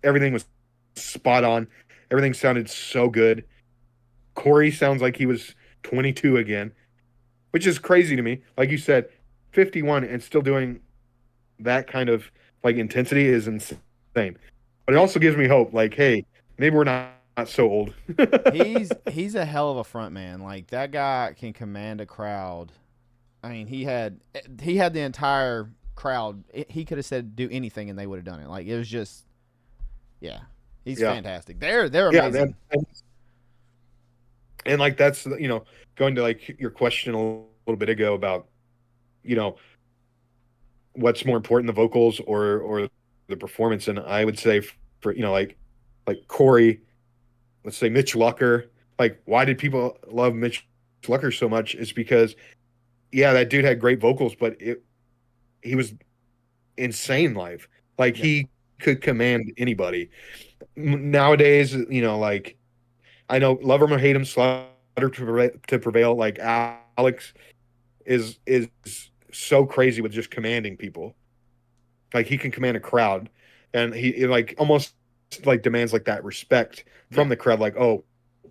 everything was spot on. Everything sounded so good. Corey sounds like he was 22 again, which is crazy to me. Like you said, 51 and still doing that kind of like intensity is insane. But it also gives me hope. Like, hey, maybe we're not so old. He's a hell of a front man. Like that guy can command a crowd. I mean, he had the entire crowd. He could have said do anything and they would have done it. Like it was just, yeah, he's fantastic. They're amazing. And like that's, you know, going to like your question a little bit ago about, you know, what's more important, the vocals or the performance. And I would say for, you know, like Corey, let's say Mitch Lucker, like why did people love Mitch Lucker so much? Is because yeah, that dude had great vocals, but he was insane live. Like he could command anybody. Nowadays, you know, like I know love him or hate him, slaughter to prevail. Like Alex is so crazy with just commanding people. Like he can command a crowd, and he like almost like demands like that respect from the crowd. Like, oh,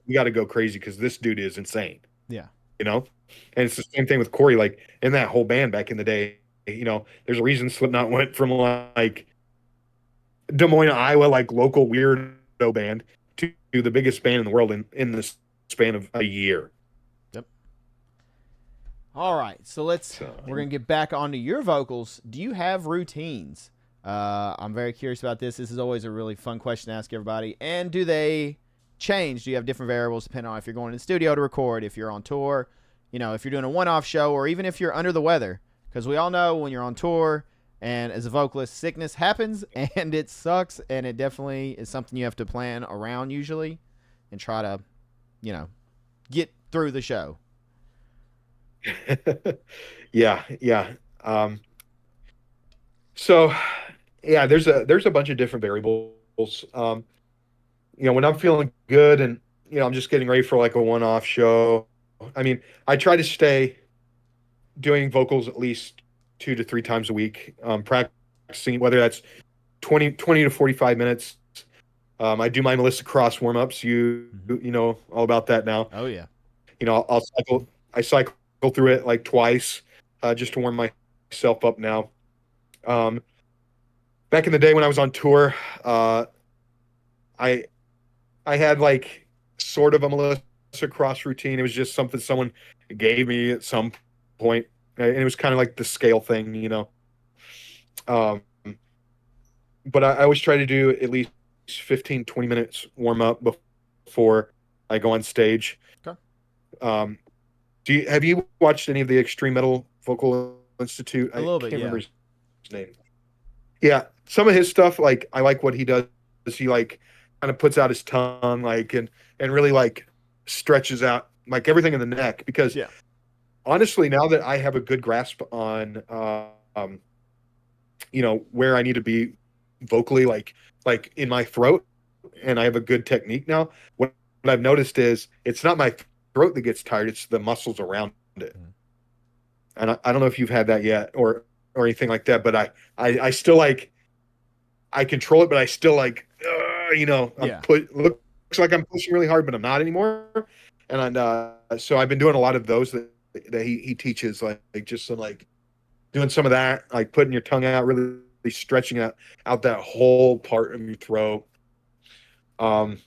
we got to go crazy because this dude is insane. Yeah, you know. And it's the same thing with Corey. Like in that whole band back in the day, you know, there's a reason Slipknot went from like Des Moines, Iowa, like local weirdo band to the biggest band in the world in the span of a year. Yep. All right, so we're gonna get back onto your vocals. Do you have routines? I'm very curious about this. This is always a really fun question to ask everybody. And do they changed. You have different variables depending on if you're going to the studio to record, if you're on tour, if you're doing a one-off show, or even if you're under the weather. Because we all know when you're on tour and as a vocalist, sickness happens and it sucks, and it definitely is something you have to plan around usually and try to, get through the show. Yeah, yeah. So yeah, there's a bunch of different variables. When I'm feeling good and I'm just getting ready for like a one-off show. I mean, I try to stay doing vocals at least 2 to 3 times a week, practicing, whether that's 20 to 45 minutes. I do my Melissa Cross warm-ups. You know all about that now. Oh yeah. I cycle through it like twice, just to warm myself up now. Back in the day when I was on tour, I had like sort of a Melissa Cross routine. It was just something someone gave me at some point, and it was kind of like the scale thing. Um, but I always try to do at least 15, 20 minutes warm up before I go on stage. Okay. Have you watched any of the Extreme Metal Vocal Institute? A little bit, can't yeah. remember his name. Yeah, some of his stuff, like I like what he does. He like kind of puts out his tongue, like and really like stretches out like everything in the neck. Because Yeah. honestly, now that I have a good grasp on, where I need to be vocally, like in my throat, and I have a good technique now. What I've noticed is it's not my throat that gets tired; it's the muscles around it. Mhm. And I don't know if you've had that yet or anything like that, but I still like I control it, but I still like Yeah. looks like I'm pushing really hard, but I'm not anymore. And so I've been doing a lot of those that he teaches, like just some like doing some of that, like putting your tongue out, really stretching out that whole part of your throat. When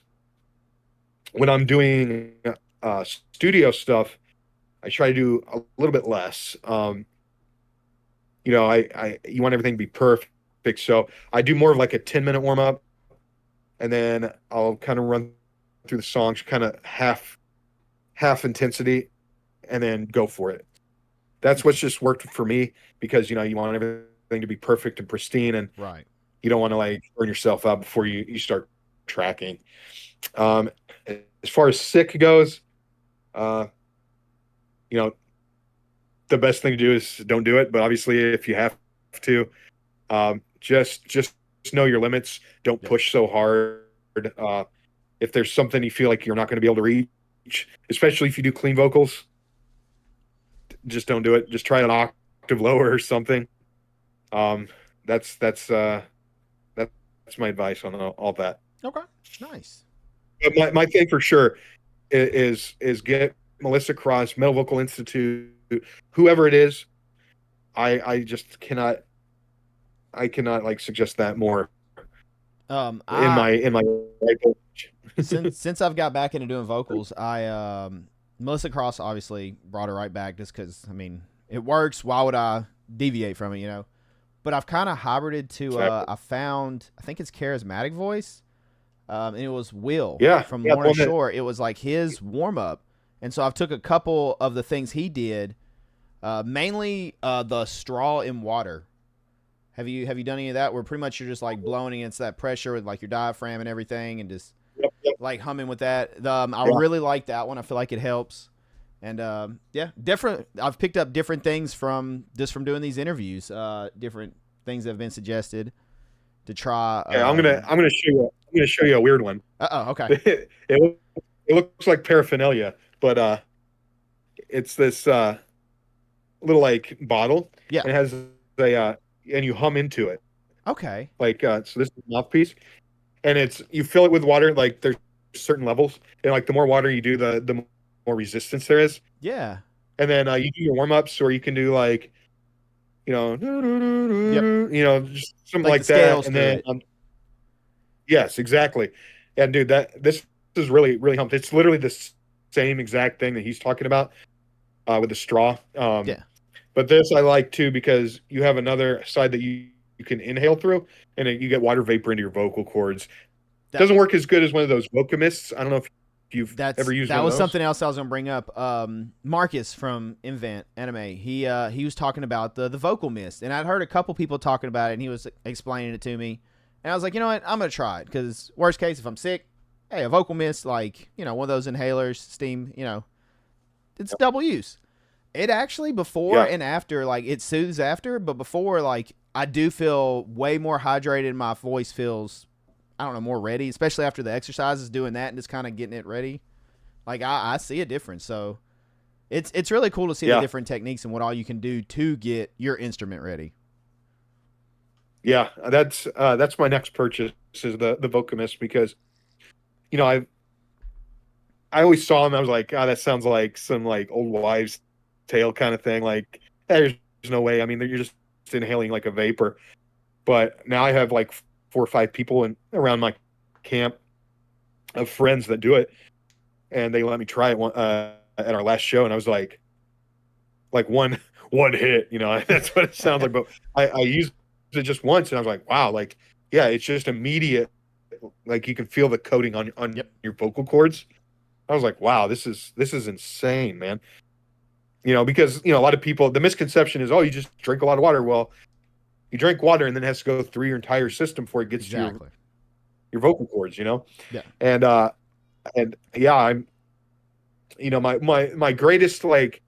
I'm doing studio stuff, I try to do a little bit less. You want everything to be perfect, so I do more of like a 10-minute warm up, and then I'll kind of run through the songs, kind of half intensity, and then go for it. That's what's just worked for me, because you want everything to be perfect and pristine, and Right. you don't want to like burn yourself out before you start tracking. As far as sick goes, the best thing to do is don't do it. But obviously, if you have to, just know your limits. Don't push so hard. If there's something you feel like you're not going to be able to reach, especially if you do clean vocals, just don't do it. Just try an octave lower or something. That's my advice on all that. Okay. Nice. But my thing for sure is get Melissa Cross, Metal Vocal Institute, whoever it is. I just cannot like suggest that more in my since I've got back into doing vocals, Melissa Cross obviously brought her right back, just because it works. Why would I deviate from it? But I've kind of hybrided to Exactly. I think it's Charismatic Voice, and it was Will from Yeah, Lorna Shore. It was like his warm up, and so I've took a couple of the things he did, mainly the straw in water. Have you done any of that, where pretty much you're just like blowing against that pressure with like your diaphragm and everything, and just yep. like humming with that? I really like that one. I feel like it helps. And different. I've picked up different things from doing these interviews. Different things that have been suggested to try. I'm gonna show you a weird one. Okay. It looks like paraphernalia, but it's this little like bottle. Yeah. And it has and you hum into it. Okay. Like so this is a mouthpiece, and you fill it with water. Like there's certain levels, and like the more water you do, the more resistance there is. Yeah. And then you do your warm ups, or you can do like Yep. just something like scales that. And through then it. yes, exactly. And dude, this is really really humped. It's literally the same exact thing that he's talking about with the straw. Yeah. But this I like too, because you have another side that you can inhale through, and you get water vapor into your vocal cords. that Doesn't work as good as one of those Vocamists. I don't know if you've ever used that one of was those. something else I was gonna bring up. Marcus from Invent Anime, he was talking about the vocal mist, and I'd heard a couple people talking about it, and he was explaining it to me, and I was like, you know what, I'm gonna try it because worst case, if I'm sick, hey, a vocal mist, like one of those inhalers, steam, it's double use. It actually before Yeah, and after, like it soothes after, but before, like I do feel way more hydrated. My voice feels, I don't know, more ready, especially after the exercises, doing that and just kind of getting it ready. Like I see a difference. So it's really cool to see the yeah, different techniques and what all you can do to get your instrument ready. yeah. That's my next purchase is the Vocamist because I always saw them. I was like, oh, that sounds like some like old wives' tale kind of thing. Like, there's no way. I mean, you're just inhaling like a vapor. But now I have like 4 or 5 people around my camp of friends that do it, and they let me try it at our last show, and I was like one hit. That's what it sounds like. But I used it just once, and I was like, wow, like yeah, it's just immediate. Like you can feel the coating on Yep. your vocal cords. I was like, wow, this is insane, man. Because a lot of people, the misconception is, oh, you just drink a lot of water. Well, you drink water and then it has to go through your entire system before it gets to your Exactly. your vocal cords. Yeah. And yeah, my greatest like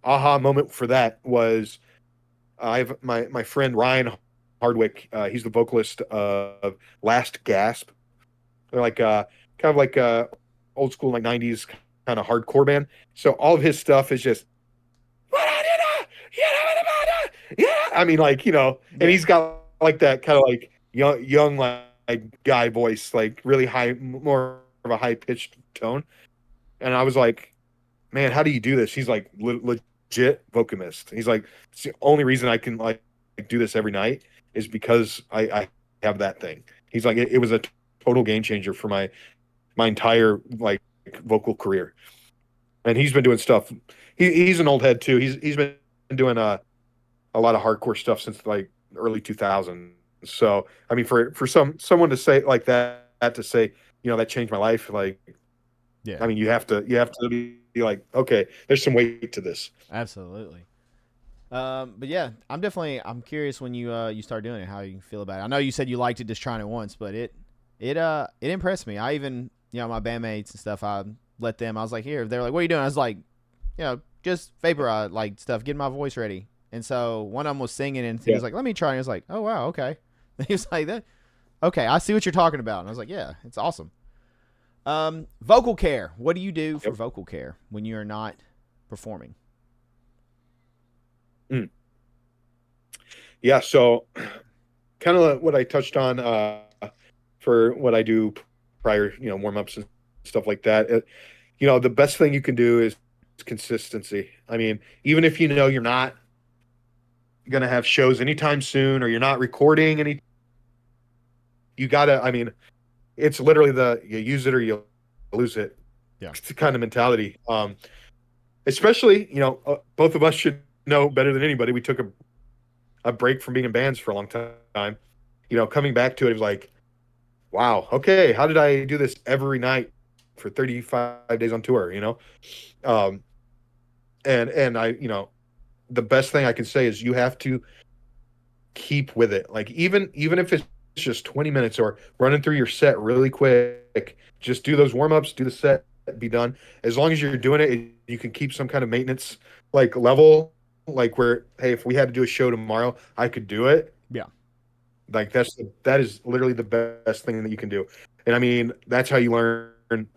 aha moment for that was I have my friend Ryan Hardwick. He's the vocalist of Last Gasp. They're like kind of like old school like '90s kind of hardcore band. So all of his stuff is just yeah. I mean, like and Yeah. he's got like that kind of like young like guy voice, like really high, more of a high pitched tone. And I was like, man, how do you do this? He's like legit vocalist. He's like, it's the only reason I can like do this every night is because I have that thing. He's like, it was a total game changer for my entire like vocal career. And he's been doing stuff. He's an old head too. He's been doing a lot of hardcore stuff since like early 2000s. So I mean, for someone to say like that to say that changed my life. Like Yeah. I mean, you have to be like, okay, there's some weight to this. Absolutely. But yeah, I'm curious when you start doing it, how you feel about it. I know you said you liked it just trying it once, but it impressed me. I even my bandmates and stuff, I let them. I was like, here. They're like, what are you doing? I was like, just vapor like stuff, getting my voice ready. And so one of them was singing, and he Yeah. was like, let me try. And he was like, oh wow, okay. And he was like that. Okay, I see what you're talking about. And I was like, yeah, it's awesome. Vocal care. What do you do for Yep. vocal care when you're not performing? Mm. Yeah. So kind of what I touched on for what I do prior, warm ups and stuff like that. The best thing you can do is consistency. I mean, even if you're not going to have shows anytime soon or you're not recording any, you got to, I mean, it's literally you use it or you lose it. Yeah. It's the kind of mentality. Especially, both of us should know better than anybody. We took a break from being in bands for a long time. Coming back to it was like, wow, okay, how did I do this every night for 35 days on tour? Um, and I, the best thing I can say is you have to keep with it. Like even if it's just 20 minutes or running through your set really quick, just do those warm ups, do the set, be done. As long as you're doing it, you can keep some kind of maintenance like level, like where hey, if we had to do a show tomorrow, I could do it. Yeah. Like that is literally the best thing that you can do. And I mean, that's how you learn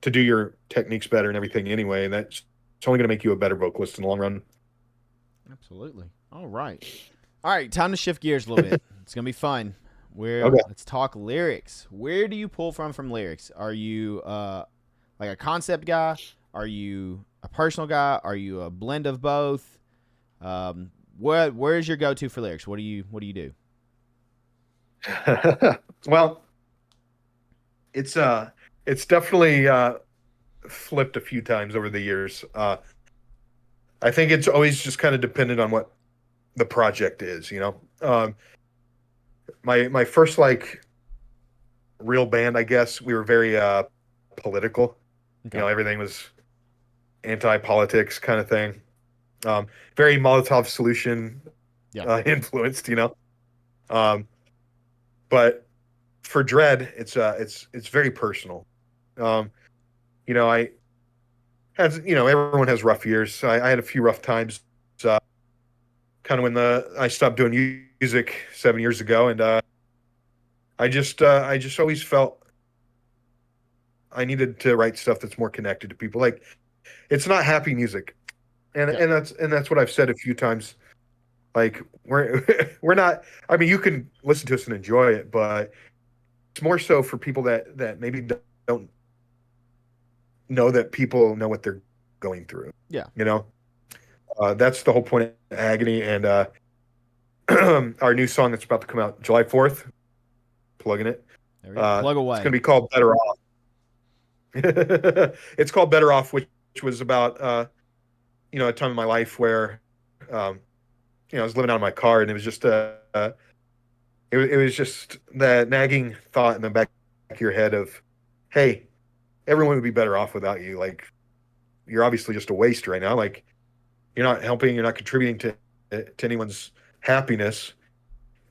to do your techniques better and everything anyway. And that's it's only going to make you a better vocalist in the long run. Absolutely. All right. All right, time to shift gears a little bit. It's gonna be fun. Okay. Let's talk lyrics. Where do you pull from lyrics? Are you like a concept guy? Are you a personal guy? Are you a blend of both? Where's your go to for lyrics? What do you do? Well, it's definitely flipped a few times over the years. I think it's always just kind of dependent on what the project is. My first like real band, I guess. We were very political. Okay. Everything was anti-politics kind of thing. Very Molotov Solution Yeah. influenced. Um, but for Dread, it's very personal. Um, I has everyone has rough years. I had a few rough times. Uh, Kind of when I stopped doing music 7 years ago, and I just always felt I needed to write stuff that's more connected to people. Like it's not happy music, and Yeah. that's what I've said a few times. Like we're we're not. I mean, you can listen to us and enjoy it, but it's more so for people that maybe don't know that people know what they're going through. Yeah. You know, that's the whole point of Agony, and our new song that's about to come out July 4th. Plugging it. There we go. Plug It's going away. to be called Better Off. It's called Better Off, which was about a time in my life where um, I was living out of my car, and it was just it was just that nagging thought in the back of your head of, hey, everyone would be better off without you. Like you're obviously just a waste right now. Like you're not helping, you're not contributing to anyone's happiness.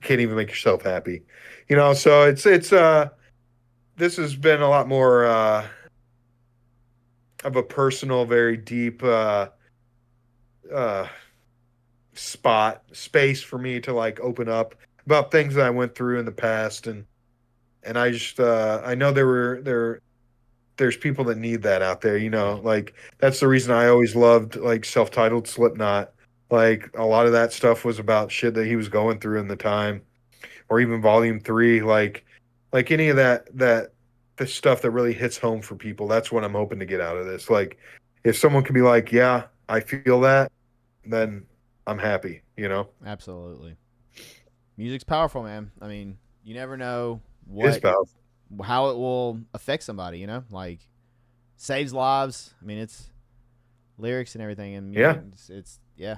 Can't even make yourself happy. So it's this has been a lot more of a personal, very deep uh space for me to like open up about things that I went through in the past, and I just I know there's people that need that out there, Yeah. like that's the reason I always loved like self-titled Slipknot. Like a lot of that stuff was about shit that he was going through in the time, or even Volume 3, like any of that the stuff that really hits home for people. That's what I'm hoping to get out of this. Like if someone can be like, yeah, I feel that, then I'm happy. Absolutely. Music's powerful, man. I mean, you never know It's about how it will affect somebody, like saves lives. I mean, it's lyrics and everything and music. yeah, It's yeah.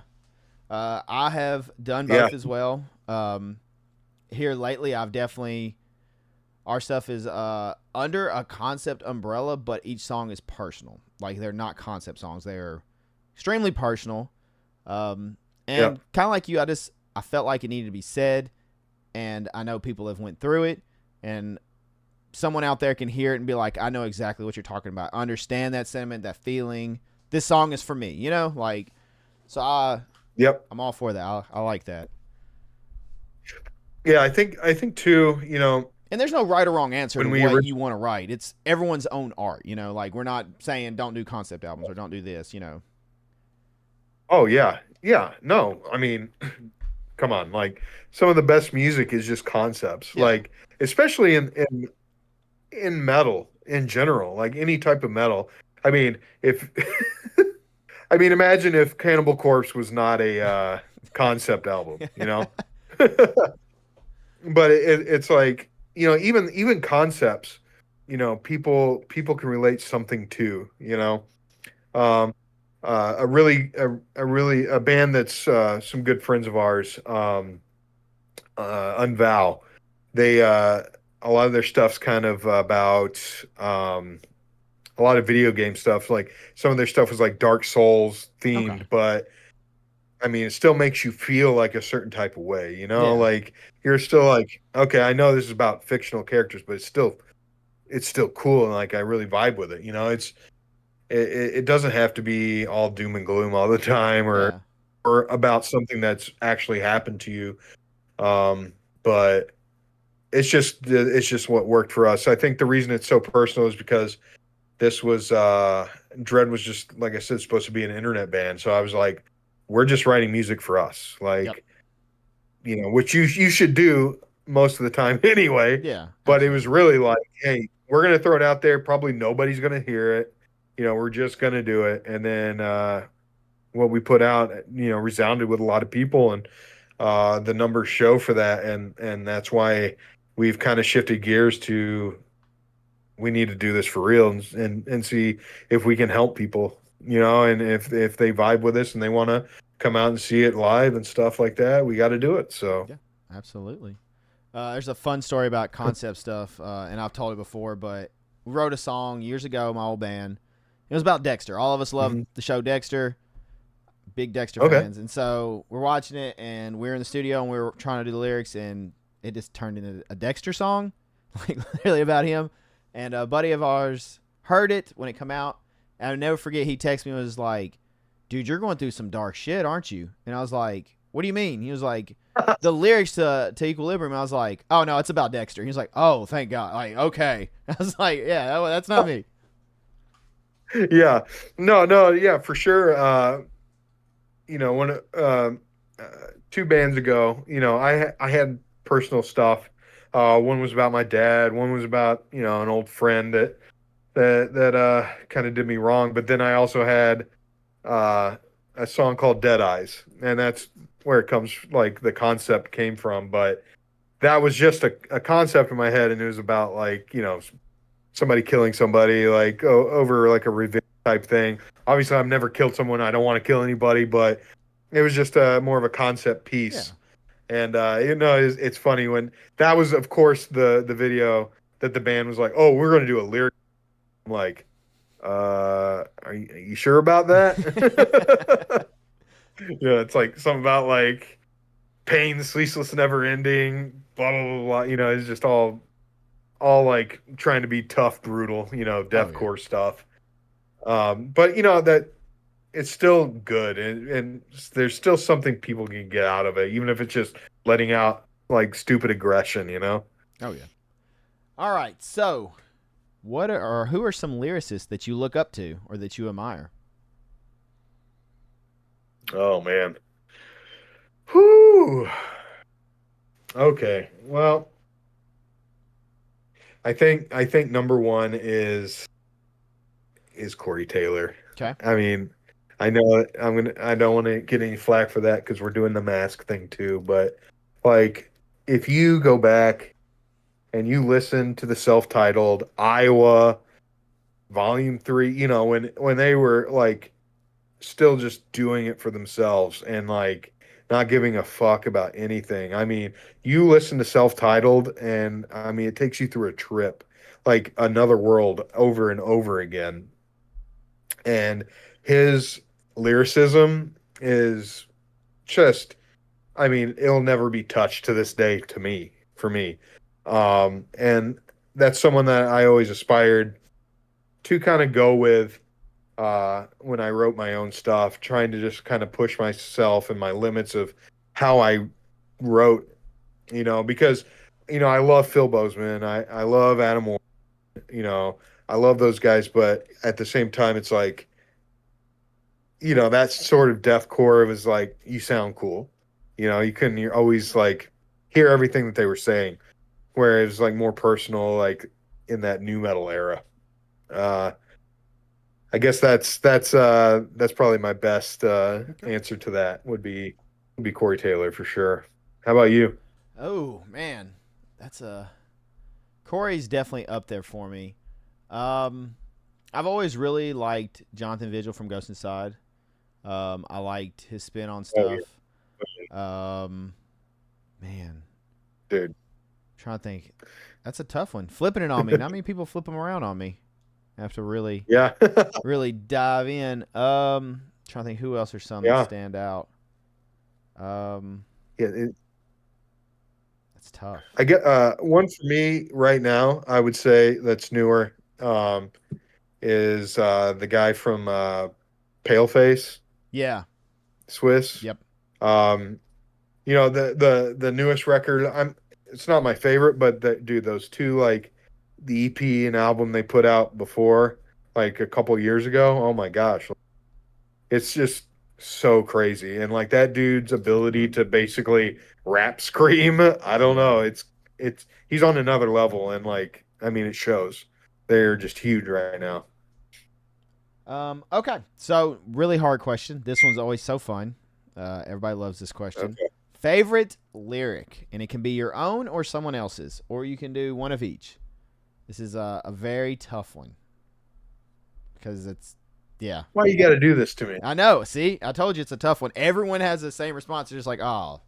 I have done yeah, both as well. Here lately, I've definitely our stuff is under a concept umbrella, but each song is personal. Like they're not concept songs; they're extremely personal. yeah. And kind of like you, I felt like it needed to be said, and I know people have went through it, and someone out there can hear it and be like, I know exactly what you're talking about. I understand that sentiment, that feeling. This song is for me, like. So Yep. I'm all for that. I like that. Yeah, I think too, And there's no right or wrong answer to when we what originally you want to write. It's everyone's own art, Like we're not saying don't do concept albums or don't do this. Oh yeah. Yeah. No, I mean, come on, like some of the best music is just concepts. Yeah. Like especially in metal in general, like any type of metal. I mean, if I mean, imagine if Cannibal Corpse was not a concept album. But it's like even concepts, people can relate something to. Um, a band that's some good friends of ours, Unvow. They a lot of their stuff's kind of about a lot of video game stuff. Like some of their stuff was like Dark Souls Okay. themed, but I mean, it still makes you feel like a certain type of way. Yeah. Like you're still like, okay, I know this is about fictional characters, but it's still cool, and like I really vibe with it. It doesn't have to be all doom and gloom all the time, or Yeah. or about something that's actually happened to you. But it's just what worked for us. I think the reason it's so personal is because this was Dread was just like I said supposed to be an internet band, so I was like, we're just writing music for us, Yep. like which you should do most of the time anyway. Yeah. But it was Absolutely. really like, hey, we're gonna throw it out there. Probably nobody's gonna hear it. We're just gonna do it, and then what we put out, resounded with a lot of people, and the numbers show for that, and that's why we've kind of shifted gears to we need to do this for real and see if we can help people, and if they vibe with us and they want to come out and see it live and stuff like that, we got to do it. So Yeah. Absolutely. There's a fun story about concept stuff, and I've told it before, but we wrote a song years ago, my old band. It was about Dexter. All of us love Hmm. the show Dexter, big Dexter Okay. fans. And so we're watching it, and we're in the studio, and we were trying to do the lyrics, and it just turned into a Dexter song, like literally about him. And a buddy of ours heard it when it come out, and I'll never forget, he texted me and was like, dude, you're going through some dark shit, aren't you? And I was like, what do you mean? He was like, the lyrics to Equilibrium. I was like, oh no, it's about Dexter. He was like, oh, thank God. Like, okay. I was like, yeah, that's not me. Yeah. No, no, yeah, for sure. When uh, 2 bands ago, I had personal stuff. One was about my dad. One was about an old friend that kind of did me wrong. But then I also had uh, a song called Dead Eyes, and that's where it comes like the concept came from. But that was just a concept in my head, and it was about like somebody killing somebody like over like a revenge type thing. Obviously, I've never killed someone. I don't want to kill anybody, but it was just more of a concept Yeah. piece. And it's funny when that was, of course, the video that the band was like, "Oh, we're going to do a lyric." I'm like, are you sure about that? Yeah, it's like something about like pain, ceaseless, never ending, blah blah blah blah. It's just all like trying to be tough, brutal, Oh yeah. deathcore stuff. But that it's still good, and there's still something people can get out of it, even if it's just letting out like stupid aggression. Oh yeah. All right. So, what are or who are some lyricists that you look up to or that you admire? Oh man. Whew. Okay. Well, I think number one is Corey Taylor. Okay. I mean, I don't want to get any flack for that because we're doing the mask thing too, but like if you go back and you listen to the self-titled Iowa Volume 3, when they were like still just doing it for themselves and like not giving a fuck about anything. I mean, you listen to self-titled and I mean it takes you through a trip, like another world over and over again. And his lyricism is just, I mean, it'll never be touched to this day to me, for me. And that's someone that I always aspired to kind of go with when I wrote my own stuff, trying to just kind of push myself and my limits of how I wrote, because, I love Phil Bozeman. I love Adam Warren, you know, I love those guys, but at the same time, it's like, that sort of deathcore was like, you sound cool. You couldn't you always like hear everything that they were saying, where it was like more personal, like in that new metal era. Uh, I guess that's probably my best Okay. answer to that would be Corey Taylor for sure. How about you? Oh man, that's a Corey's definitely up there for me. Um, I've always really liked Jonathan Vigil from Ghost Inside. I liked his spin on Oh stuff. yeah, Um, man, dude. trying to think. That's a tough one. Flipping it on me. Not many people flip them around on me. I have to really, Yeah, really dive in. Trying to think who else are some that yeah, stand out. Um, yeah. that's tough. I get one for me right now. I would say that's newer. Is the guy from Paleface, Yeah. Swiss. Yep. Um, the newest record. It's not my favorite, but dude, those two like the EP and album they put out before, like a couple years ago. Oh my gosh, it's just so crazy. And like that dude's ability to basically rap scream, I don't Yeah. know. It's he's on another level, and like I mean, it shows. They're just huge right now. Okay. So, really hard question. This one's always so fun. Everybody loves this question. Okay. Favorite lyric, and it can be your own or someone else's, or you can do one of each. This is a very tough one because it's, yeah. Why you got to do this to me? I know. See, I told you it's a tough one. Everyone has the same response. They're just like, oh,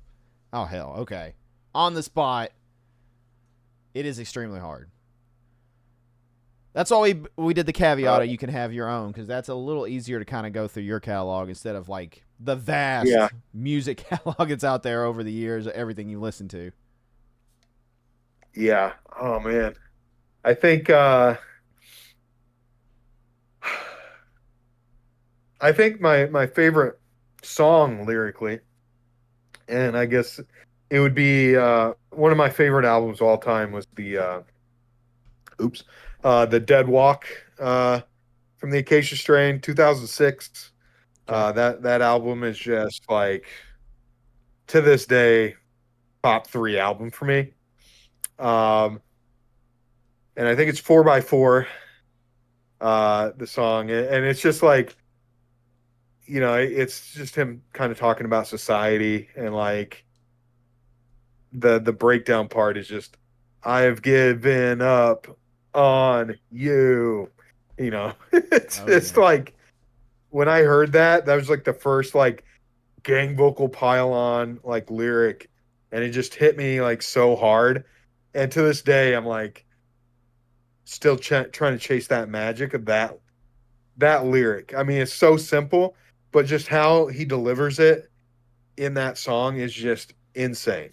oh hell, okay, on the spot. It is extremely hard. That's why we did the caveat. You can have your own because that's a little easier to kind of go through your catalog instead of like the Yeah, vast music catalog that's out there over the years. Everything you listen to. yeah. Oh man, I think I think my favorite song lyrically, and I guess it would be one of my favorite albums of all time was oops, the Dead Walk from the Acacia Strain, 2006. Okay. That album is just like to this day top three album for me. Um, and I think it's 4x4, the song, and it's just like it's just him kind of talking about society and like the breakdown part is just I've given up on you. It's Oh just yeah. like when I heard that was like the first like gang vocal pylon like lyric, and it just hit me like so hard. And to this day, I'm like still trying to chase that magic of that lyric. I mean, it's so simple, but just how he delivers it in that song is just insane.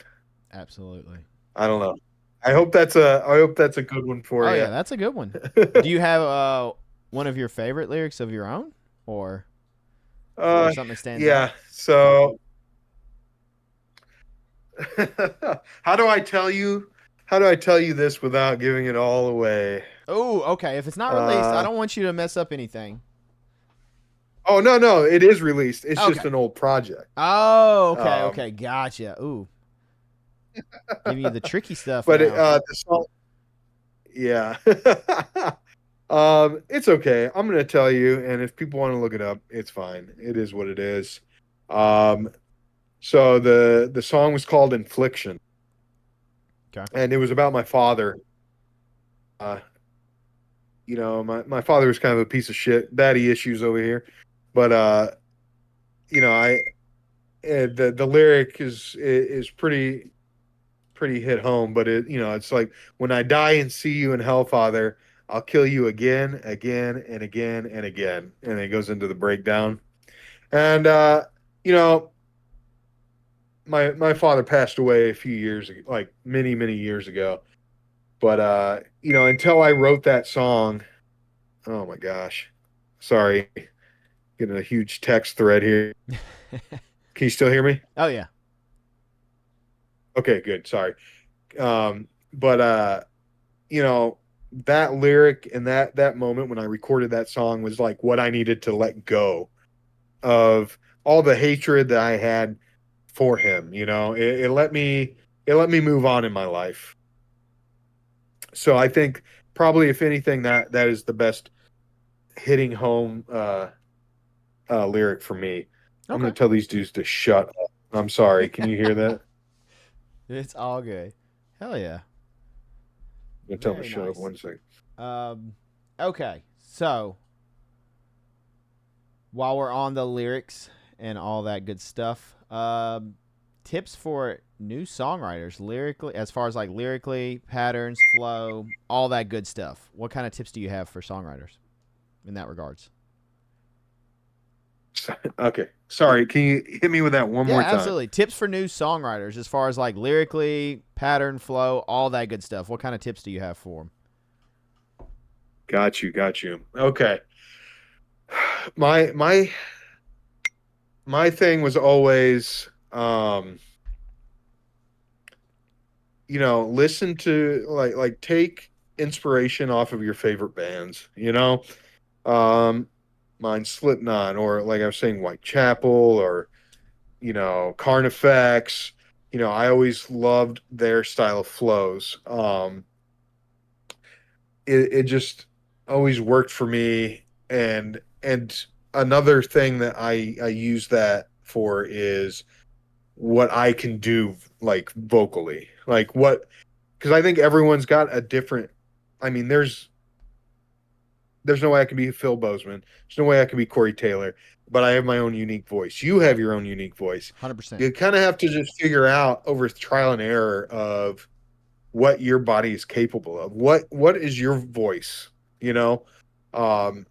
Absolutely. I don't know. I hope that's a good one for Oh you. yeah, that's a good one. Do you have one of your favorite lyrics of your own, or uh something that stands out? yeah. So how do I tell you this without giving it all away? Oh, okay. If it's not released, I Uh don't want you to mess up anything. oh, no, it is released. It's just Okay. an old project. Oh, okay, Um okay. Gotcha. Ooh, giving you the tricky stuff but now. the song, yeah. It's okay. I'm gonna tell you, and if people want to look it up, it's fine. It is what it is. Um, so the song was called "Infliction," Okay. and it was about my father. Uh, my father was kind of a piece of shit, daddy issues over here, but I the lyric is pretty hit home, but it's like when I die and see you in hell, Father, I'll kill you again, again, and again, and again, and it goes into the breakdown. And you know, my father passed away a few years ago, like many years ago. But until I wrote that song, oh my gosh, sorry, getting a huge text thread here. Can you still hear me? Oh yeah. Okay, good. Sorry. But you know, that lyric and that moment when I recorded that song was like what I needed to let go of all the hatred that I had for him. It let me move on in my life. So I think probably if anything that is the best hitting home lyric for me. I'm Okay. gonna tell these dudes to shut up. I'm sorry. Can you hear that? It's all good. Hell yeah. I'm gonna tell them to Very shut up nice. 1 second. Um, okay. So while we're on the lyrics and all that good stuff, tips for new songwriters lyrically, as far as like lyrically, patterns, flow, all that good stuff. What kind of tips do you have for songwriters in that regards? Okay. Sorry. Can you hit me with that one Yeah, more time? absolutely. Tips for new songwriters as far as like lyrically, pattern, flow, all that good stuff. What kind of tips do you have for them? Got you. Okay. My my my thing was always listen to like take inspiration off of your favorite bands, Um mine Slipknot, or like I was saying Whitechapel, or Carnifex. I always loved their style of flows. It just always worked for me. And another thing that I use that for is what I can do, like vocally, like what, because I think everyone's got a different. I mean, there's no way I can be Phil Bozeman. There's no way I can be Corey Taylor, but I have my own unique voice. You have Yep, your own unique voice. 100%. You kind of have to just figure out over trial and error of what your body is capable of. What is your voice? You know, um,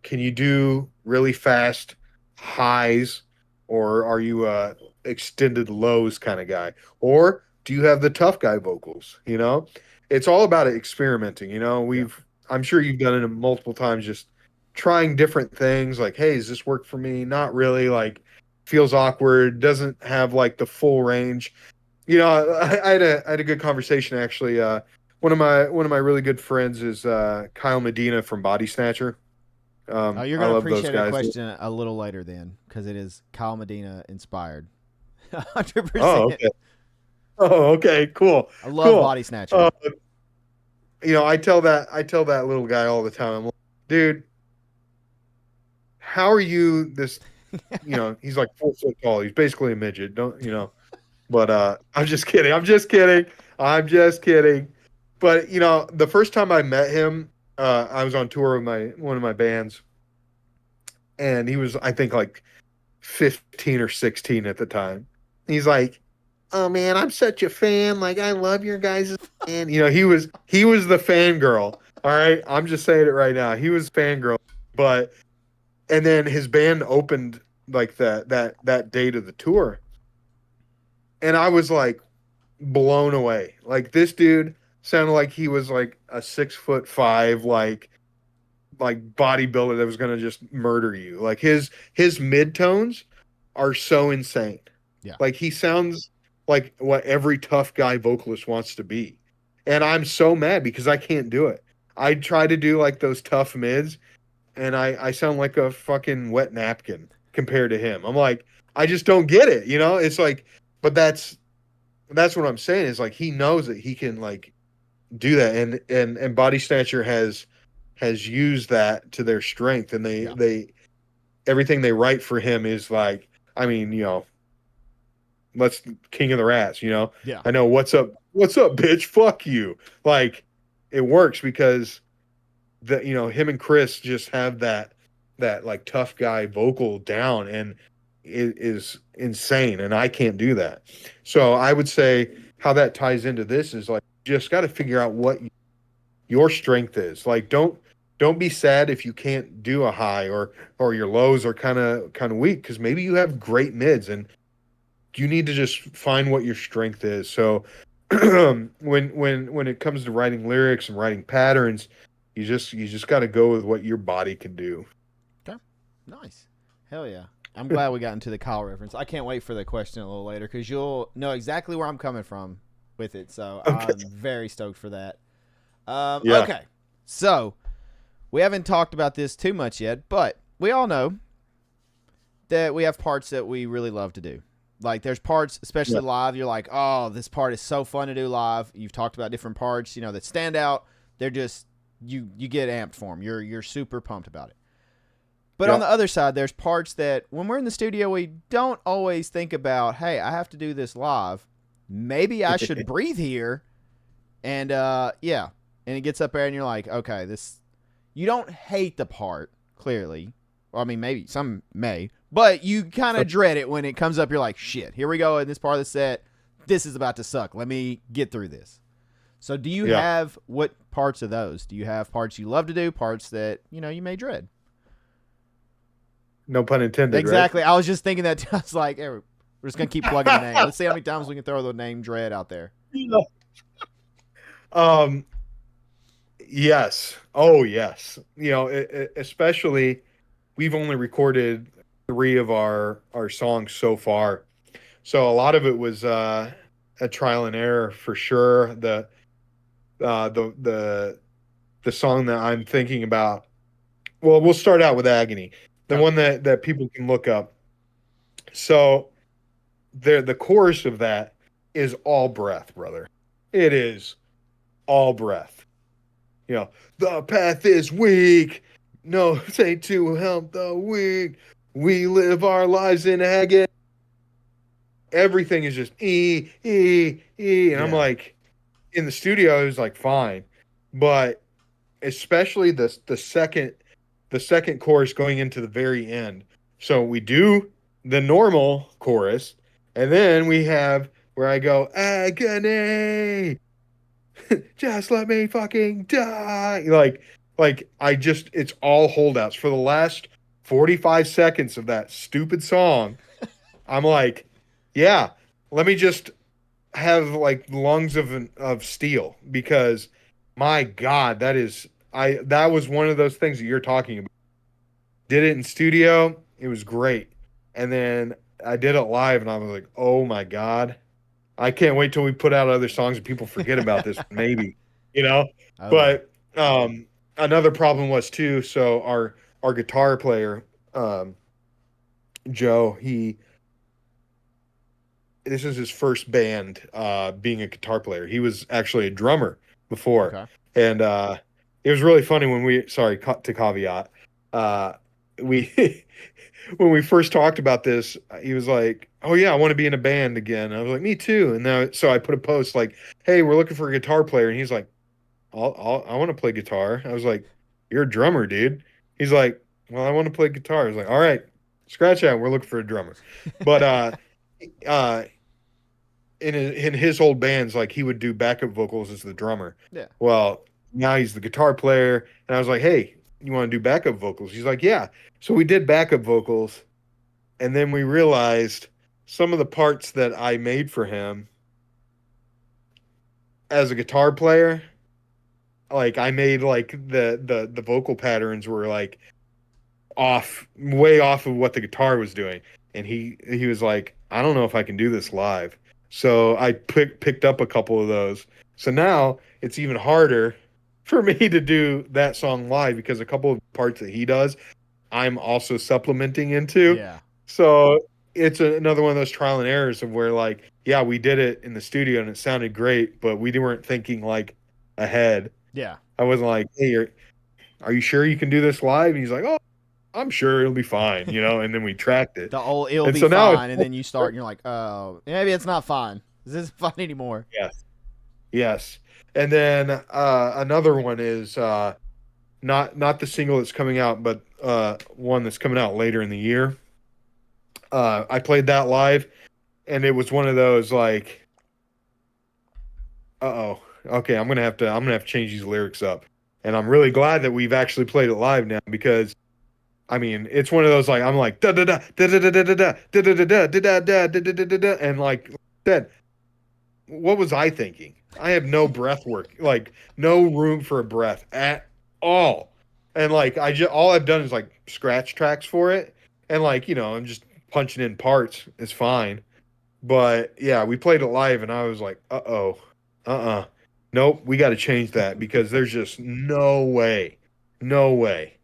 can you do really fast highs, or are you a extended lows kind of guy, or do you have the tough guy vocals? You know, it's all about experimenting. You know, Yeah. I'm sure you've done it multiple times, just trying different things. Like, hey, does this work for me? Not really. Like, feels awkward. Doesn't have like the full range. You know, I had a good conversation actually. One of my really good friends is Kyle Medina from Body Snatcher. Oh, you're I gonna love those appreciate a guys. question a little later then, because it is Kyle Medina inspired. 100%. Oh, okay. Oh, okay. Cool. I love Cool. Body Snatcher. Uh, I tell that little guy all the time. I'm like, dude, how are you this? You know, he's like 4 foot tall. He's basically a midget. Don't you know? But I'm just kidding. I'm just kidding. I'm just kidding. But you know, the first time I met him, I was on tour with my one of my bands, and he was I think like 15 or 16 at the time. He's like, "Oh man, I'm such a fan. Like I love your guys' band." You know, he was the fangirl. All right, I'm just saying it right now. He was fangirl, but and then his band opened like that date of the tour, and I was like blown away. Like this dude sounded like he was like a 6'5", like bodybuilder that was gonna just murder you. Like his midtones are so insane. Yeah. Like he sounds like what every tough guy vocalist wants to be. And I'm so mad because I can't do it. I try to do like those tough mids and I sound like a fucking wet napkin compared to him. I'm like, I just don't get it, you know? It's like, but that's what I'm saying is like he knows that he can like do that and Body Snatcher has used that to their strength and Yeah. they everything they write for him is like I mean, you know, let's king of the rats, you know. Yeah. I know what's up, bitch, fuck you. Like it works because the you know, him and Chris just have that like tough guy vocal down and it is insane and I can't do that. So I would say how that ties into this is like just got to figure out what your strength is. Like don't be sad if you can't do a high or your lows are kind of weak because maybe you have great mids and you need to just find what your strength is. So when it comes to writing lyrics and writing patterns, you just got to go with what your body can do. Okay. Nice. Hell yeah. I'm glad we got into the Kyle reference. I can't wait for the question a little later because you'll know exactly where I'm coming from with it. So Okay. I'm very stoked for that. Yeah. Okay. So we haven't talked about this too much yet, but we all know that we have parts that we really love to do. Like there's parts, especially Yeah. live, you're like, oh, this part is so fun to do live. You've talked about different parts, that stand out. They're just you get amped for them. You're super pumped about it. But on Yeah. the other side, there's parts that when we're in the studio, we don't always think about, hey, I have to do this live. Maybe I should breathe here. And yeah. And it gets up there and you're like, okay, this you don't hate the part, clearly. Well, I mean, maybe some may, but you kind of dread it when it comes up. You're like, shit, here we go in this part of the set. This is about to suck. Let me get through this. So, do you Yeah. have what parts of those? Do you have parts you love to do, parts that you may dread? No pun intended, right? Exactly. I was just thinking that. I was like, hey, we're just gonna keep plugging the name. Let's see how many times we can throw the name dread out there. Yeah. Um yes. Oh yes. You know, especially we've only recorded 3 of our songs so far. So a lot of it was a trial and error for sure. Uh, the the the song that I'm thinking about. Well, we'll start out with Agony, the Okay. one that people can look up. So the chorus of that is all breath, brother. It is all breath. You know, the path is weak. No, say to help the weak. We live our lives in agony. Everything is just and I'm Yeah. like in the studio it was like fine, but especially the second chorus going into the very end. So we do the normal chorus, and then we have where I go agony, Just let me fucking die. It's all holdouts for the last 45 seconds of that stupid song. I'm like, yeah, let me just have like lungs of steel because my God, that was one of those things that you're talking about. Did it in studio, it was great. And then I did it live and I was like, oh my God. I can't wait till we put out other songs and people forget about this, maybe, you know. Oh yeah. But another problem was too. So our guitar player, um, Joe, he this is his first band, being a guitar player. He was actually a drummer before, Okay. and it was really funny when we to caveat, we when we first talked about this, he was like, "Oh yeah, I want to be in a band again." I was like, "Me too." And now, so I put a post like, "Hey, we're looking for a guitar player," and he's like, I want to play guitar." I was like, "You're a drummer, dude." He's like, "Well, I want to play guitar." I was like, "All right, scratch that. We're looking for a drummer." But uh, in his old bands, like he would do backup vocals as the drummer. Yeah. Well, now he's the guitar player, and I was like, "Hey, you want to do backup vocals?" He's like, "Yeah." So we did backup vocals, and then we realized some of the parts that I made for him as a guitar player, like I made like the vocal patterns were like off, way off of what the guitar was doing, and he was like, "I don't know if I can do this live." So I picked up a couple of those. So now it's even harder for me to do that song live because a couple of parts that he does, I'm also supplementing into. Yeah. So it's another one of those trial and errors of where like, yeah, we did it in the studio and it sounded great, but we weren't thinking like ahead. Yeah. I wasn't like, "Hey, are you sure you can do this live?" And he's like, "Oh, I'm sure it'll be fine," you know. And then we tracked it, The old it'll and be so now it's fine, and then you start and you're like, oh, maybe it's not fine. This isn't fun anymore. yes, yes. And then another one is not the single that's coming out, but one that's coming out later in the year. I played that live, and it was one of those like, oh, okay, I'm gonna have to change these lyrics up. And I'm really glad that we've actually played it live now because I mean, it's one of those like I'm like da da da da da da da da da da da da da da da da da da da, and like that. What was I thinking? I have no breath work, like no room for a breath at all, and like I just all I've done is like scratch tracks for it, and like I'm just punching in parts. It's fine, but yeah, we played it live, and I was like, nope, we got to change that because there's just no way, no way.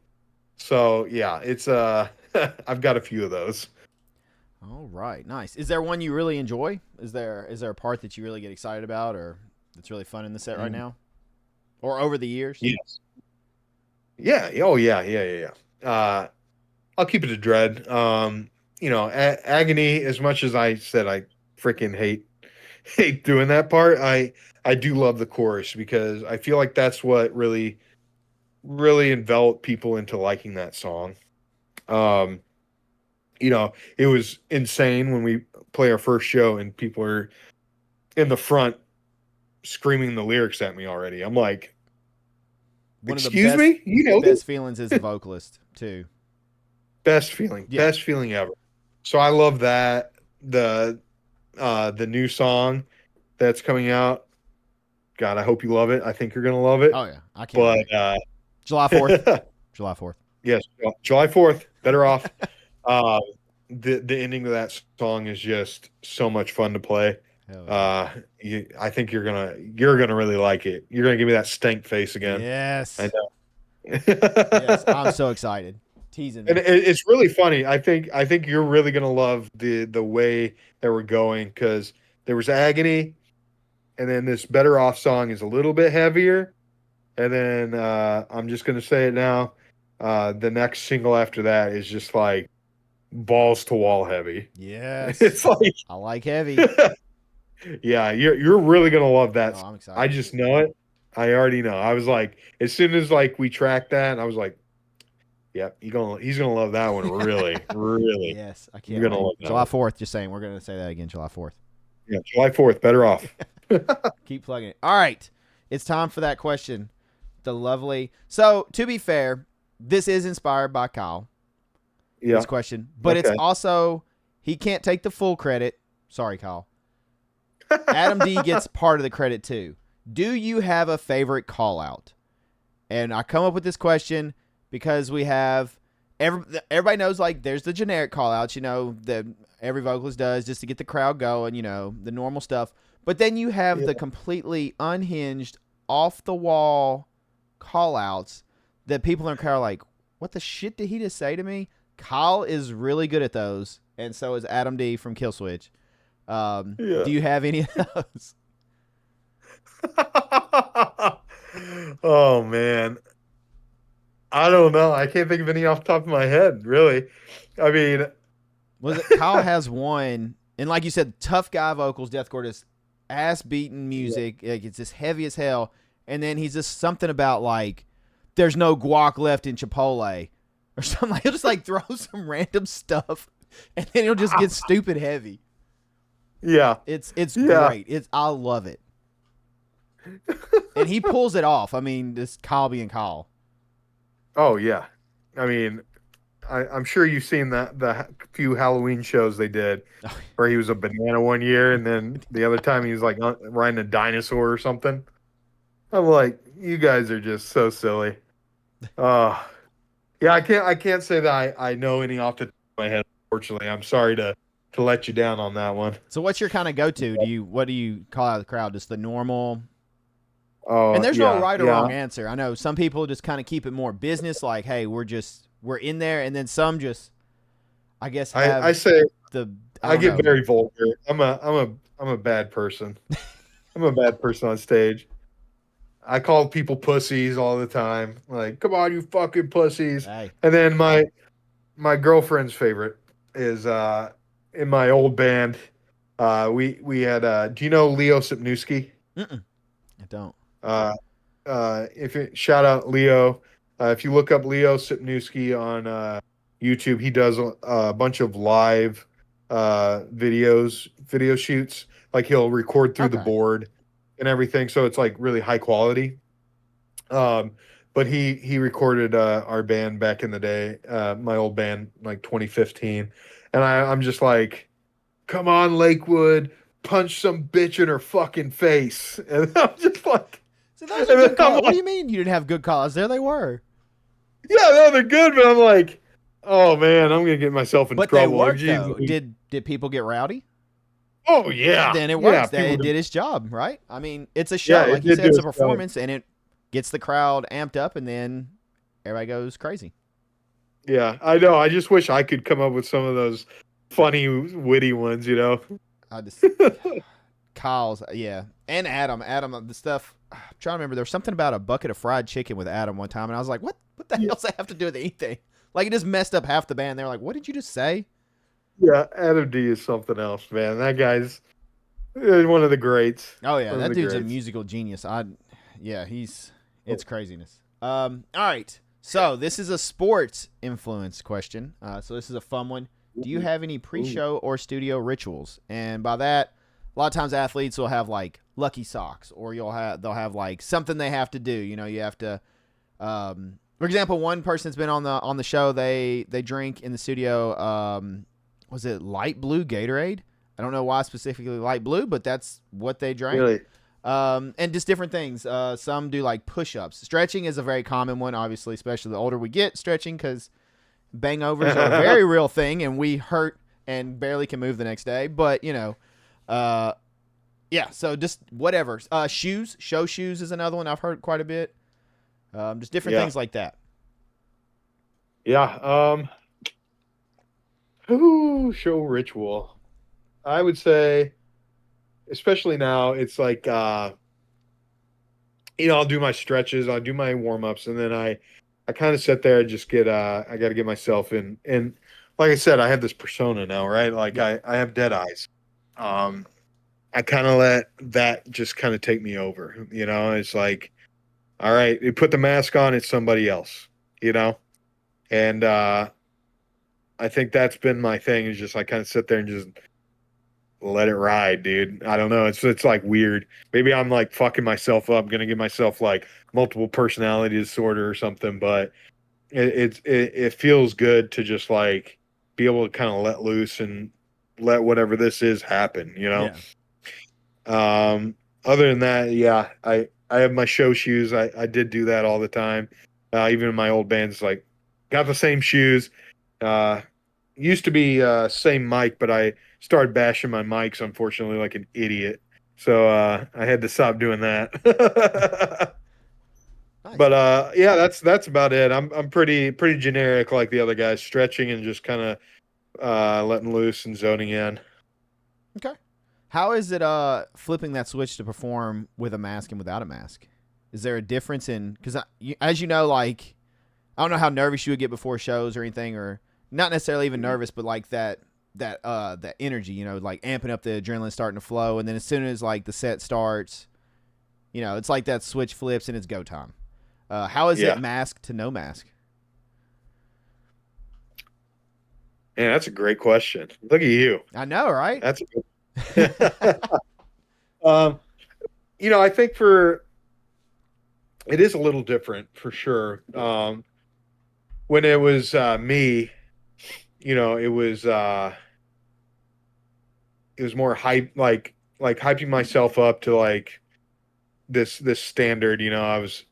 So yeah, it's I've got a few of those. All right, nice. Is there one you really enjoy? Is there a part that you really get excited about, or that's really fun in the set right Mm, now, or over the years? yes. Yeah. Oh yeah. Yeah. Yeah. Yeah. I'll keep it a dread. Agony. As much as I said, I freaking hate doing that part. I do love the chorus because I feel like that's what really enveloped people into liking that song. Um, it was insane when we play our first show and people are in the front screaming the lyrics at me already. I'm like, One of the excuse me, you know this? best feelings as a vocalist too. Yeah. Best feeling ever. So I love that. The new song that's coming out. God, I hope you love it. I think you're gonna love it. Oh yeah, I can't But wait. July 4th. July 4th. yes, July 4th, better off. Uh, the ending of that song is just so much fun to play. Hell yeah. I think you're gonna really like it. You're gonna give me that stank face again. I Yes. know. Yes. I'm so excited. Teasing And me. it's really funny. I think you're really gonna love the way that we're going because there was agony, and then this better off song is a little bit heavier, and then I'm just gonna say it now. The next single after that is just like balls to wall heavy. Yes. It's like, I like heavy. yeah, you're really gonna love Oh, that. I'm I excited. just know it. I already know. I was like, as soon as like we tracked that, I was like, yep, he's gonna love that one. Really, really, Yes, I he's can't gonna wait. love that July one. 4th, just saying. We're going to say that again, July 4th. Yeah, July 4th, better off. Keep plugging it. All right. It's time for that question. The lovely. So, to be fair, this is inspired by Kyle. Yeah. This question, but it's also he can't take the full credit. Sorry, Kyle. Adam D gets part of the credit too. Do you have a favorite call out? And I come up with this question because we have everybody knows, like, there's the generic call outs, that every vocalist does just to get the crowd going, the normal stuff. But then you have the completely unhinged, off the wall call outs that people in the crowd are like, what the shit did he just say to me? Kyle is really good at those, and so is Adam D from Killswitch. Do you have any of those? Oh man, I don't know. I can't think of any off the top of my head, really. I mean, was it Kyle has one, and like you said, tough guy vocals, deathcore, just ass beating music. Like, it's just heavy as hell, and then he's just something about like, there's no guac left in Chipotle, or something. Like, he'll just like throw some random stuff, and then he'll just get stupid heavy. Yeah, it's great. I love it. And he pulls it off. I mean, this Kyle being Kyle. Oh yeah, I mean, I'm sure you've seen the few Halloween shows they did, where he was a banana one year, and then the other time he was like riding a dinosaur or something. I'm like, you guys are just so silly. Yeah, I can't say that I know any off the top of my head. Unfortunately, I'm sorry to let you down on that one. So what's your kind of go-to? What do you call out of the crowd? Just the normal? Oh, and there's no right or wrong answer. I know some people just kind of keep it more business, like, hey, we're in there, and then some just, I guess, have I say I get very vulgar. I'm a bad person. I'm a bad person on stage. I call people pussies all the time. Like, come on, you fucking pussies. Hey. And then my girlfriend's favorite is in my old band. We had do you know Leo Sipnewski? I don't. Shout out Leo. If you look up Leo Sipnewski on YouTube, he does a bunch of live video shoots. Like, he'll record through the board and everything, so it's like really high quality. But he recorded our band back in the day, my old band, like 2015, and I'm just like, come on, Lakewood, punch some bitch in her fucking face, and I'm just like. So those are good calls. What do you mean you didn't have good calls? There they were. Yeah, no, they're good, but I'm like, oh man, I'm gonna get myself in trouble. But they worked, though. Did people get rowdy? Oh yeah. Then it works. It did its job, right? I mean, it's a show, like you said, it's a performance, and it gets the crowd amped up, and then everybody goes crazy. Yeah, I know. I just wish I could come up with some of those funny, witty ones. I just Kyle's, yeah, and Adam, the stuff. I'm trying to remember. There was something about a bucket of fried chicken with Adam one time, and I was like, "What the hell does that have to do with anything?" Like, it just messed up half the band. They were like, "What did you just say?" Yeah, Adam D is something else, man. That guy's one of the greats. Oh yeah, that dude's a musical genius. It's craziness. All right, so this is a sports influence question. So this is a fun one. Do you have any pre-show or studio rituals? And by that, a lot of times athletes will have like lucky socks, or they'll have like something they have to do. You have to. For example, one person's been on the show. They drink in the studio. Was it light blue Gatorade? I don't know why specifically light blue, but that's what they drank. Really? And just different things. Some do like push-ups. Stretching is a very common one, obviously, especially the older we get. Stretching, because bang-overs are a very real thing, and we hurt and barely can move the next day. But yeah. So just whatever. Shoes. Show shoes is another one I've heard quite a bit. Just different things like that. Yeah. Show ritual. I would say, especially now, it's like, I'll do my stretches, I'll do my warm-ups, and then I kind of sit there and just I got to get myself in. And like I said, I have this persona now, right? Like, I have dead eyes. I kind of let that just kind of take me over. It's like, all right, you put the mask on, it's somebody else, and I think that's been my thing, is just I kind of sit there and just let it ride, dude. I don't know. It's like weird. Maybe I'm like fucking myself up, gonna give myself like multiple personality disorder or something, but it feels good to just like be able to kind of let loose and let whatever this is happen, you know? Yeah. Other than that, yeah, I have my show shoes. I did do that all the time. Even in my old bands, like got the same shoes. Uh, used to be same mic, but I started bashing my mics, unfortunately, like an idiot. So I had to stop doing that. Nice. But yeah, that's about it. I'm pretty generic like the other guys, stretching and just kind of letting loose and zoning in. Okay. How is it flipping that switch to perform with a mask and without a mask? Is there a difference in because as you know, like I don't know how nervous you would get before shows or anything, or not necessarily even nervous, but like that energy, you know, like amping up the adrenaline starting to flow, and then as soon as like the set starts, you know, it's like that switch flips and it's go time. How is it Yeah, mask to no mask? man, that's a great question. Look at you. I know, right? That's a good. um, I think for it is a little different for sure. When it was me, it was more hype, like hyping myself up to like this standard. I was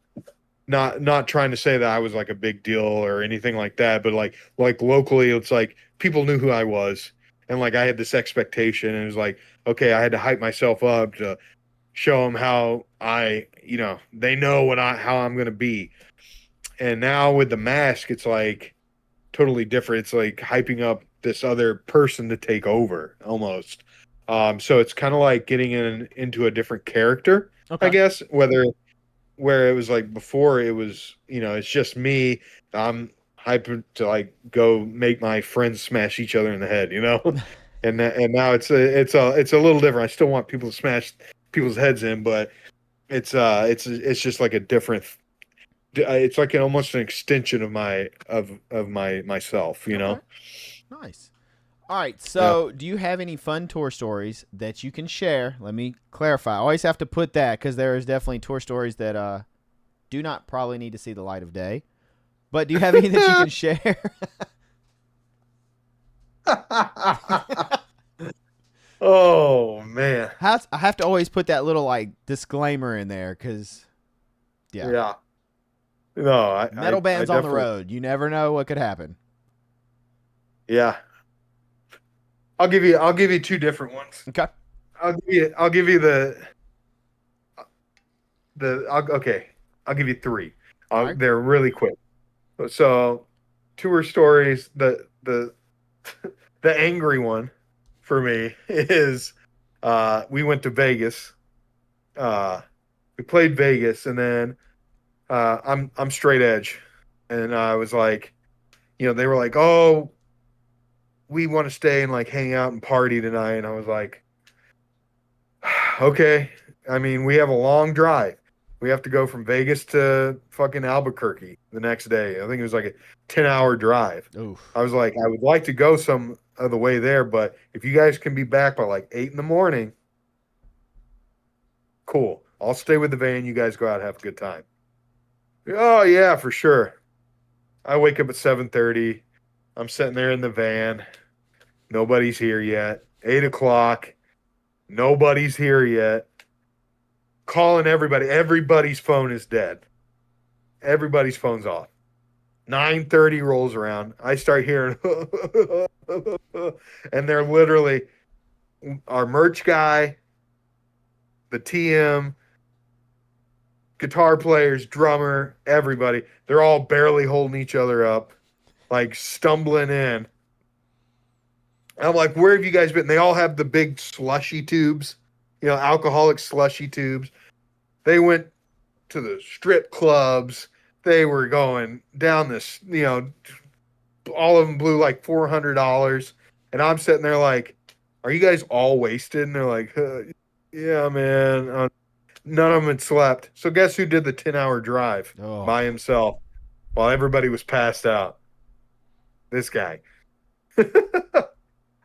not trying to say that I was like a big deal or anything like that, but like locally, it's like people knew who I was, and like I had this expectation, and it was like, okay, I had to hype myself up to show them how they know how I'm gonna be. And now with the mask, it's like totally different. It's like hyping up this other person to take over almost. So it's kind of like getting into a different character, I Okay. guess. Where it was like before, it was it's just me. I'm hyping to like go make my friends smash each other in the head, and now it's a little different. I still want people to smash people's heads in, but it's just like a different. It's like almost an extension of my myself, Okay. Nice. All right. Yeah. So, do you have any fun tour stories that you can share? Let me clarify. I always have to put that because there is definitely tour stories that do not probably need to see the light of day. But do you have any that you can share? Oh man. I have to always put that little like disclaimer in there because yeah, Yeah. No, metal I bands on the definitely. road. You never know what could happen. Yeah. I'll give you two different ones. Okay. I'll give you okay. I'll give you three. All right. They're really quick. So, tour stories. The the angry one for me is we went to Vegas. Uh, we played Vegas, and then I'm straight edge, and I was like, they were like, oh, we want to stay and like hang out and party tonight, and I was like, okay. I mean, we have a long drive. We have to go from Vegas to fucking Albuquerque the next day. I think it was like a 10-hour drive. Oof. I was like, I would like to go some of the way there, but if you guys can be back by like 8 in the morning, cool. I'll stay with the van. You guys go out and have a good time. Oh yeah, for sure. I wake up at 7:30. I'm sitting there in the van. Nobody's here yet. 8 o'clock. Nobody's here yet. Calling everybody. Everybody's phone is dead. Everybody's phone's off. 9:30 rolls around. I start hearing, and they're literally our merch guy, the TM, guitar players, drummer, everybody. They're all barely holding each other up, like stumbling in. I'm like, where have you guys been? They all have the big slushy tubes, alcoholic slushy tubes. They went to the strip clubs. They were going down this, all of them blew like $400. And I'm sitting there like, are you guys all wasted? And they're like, yeah, man. None of them had slept. So guess who did the 10-hour drive Oh. by himself while everybody was passed out? This guy.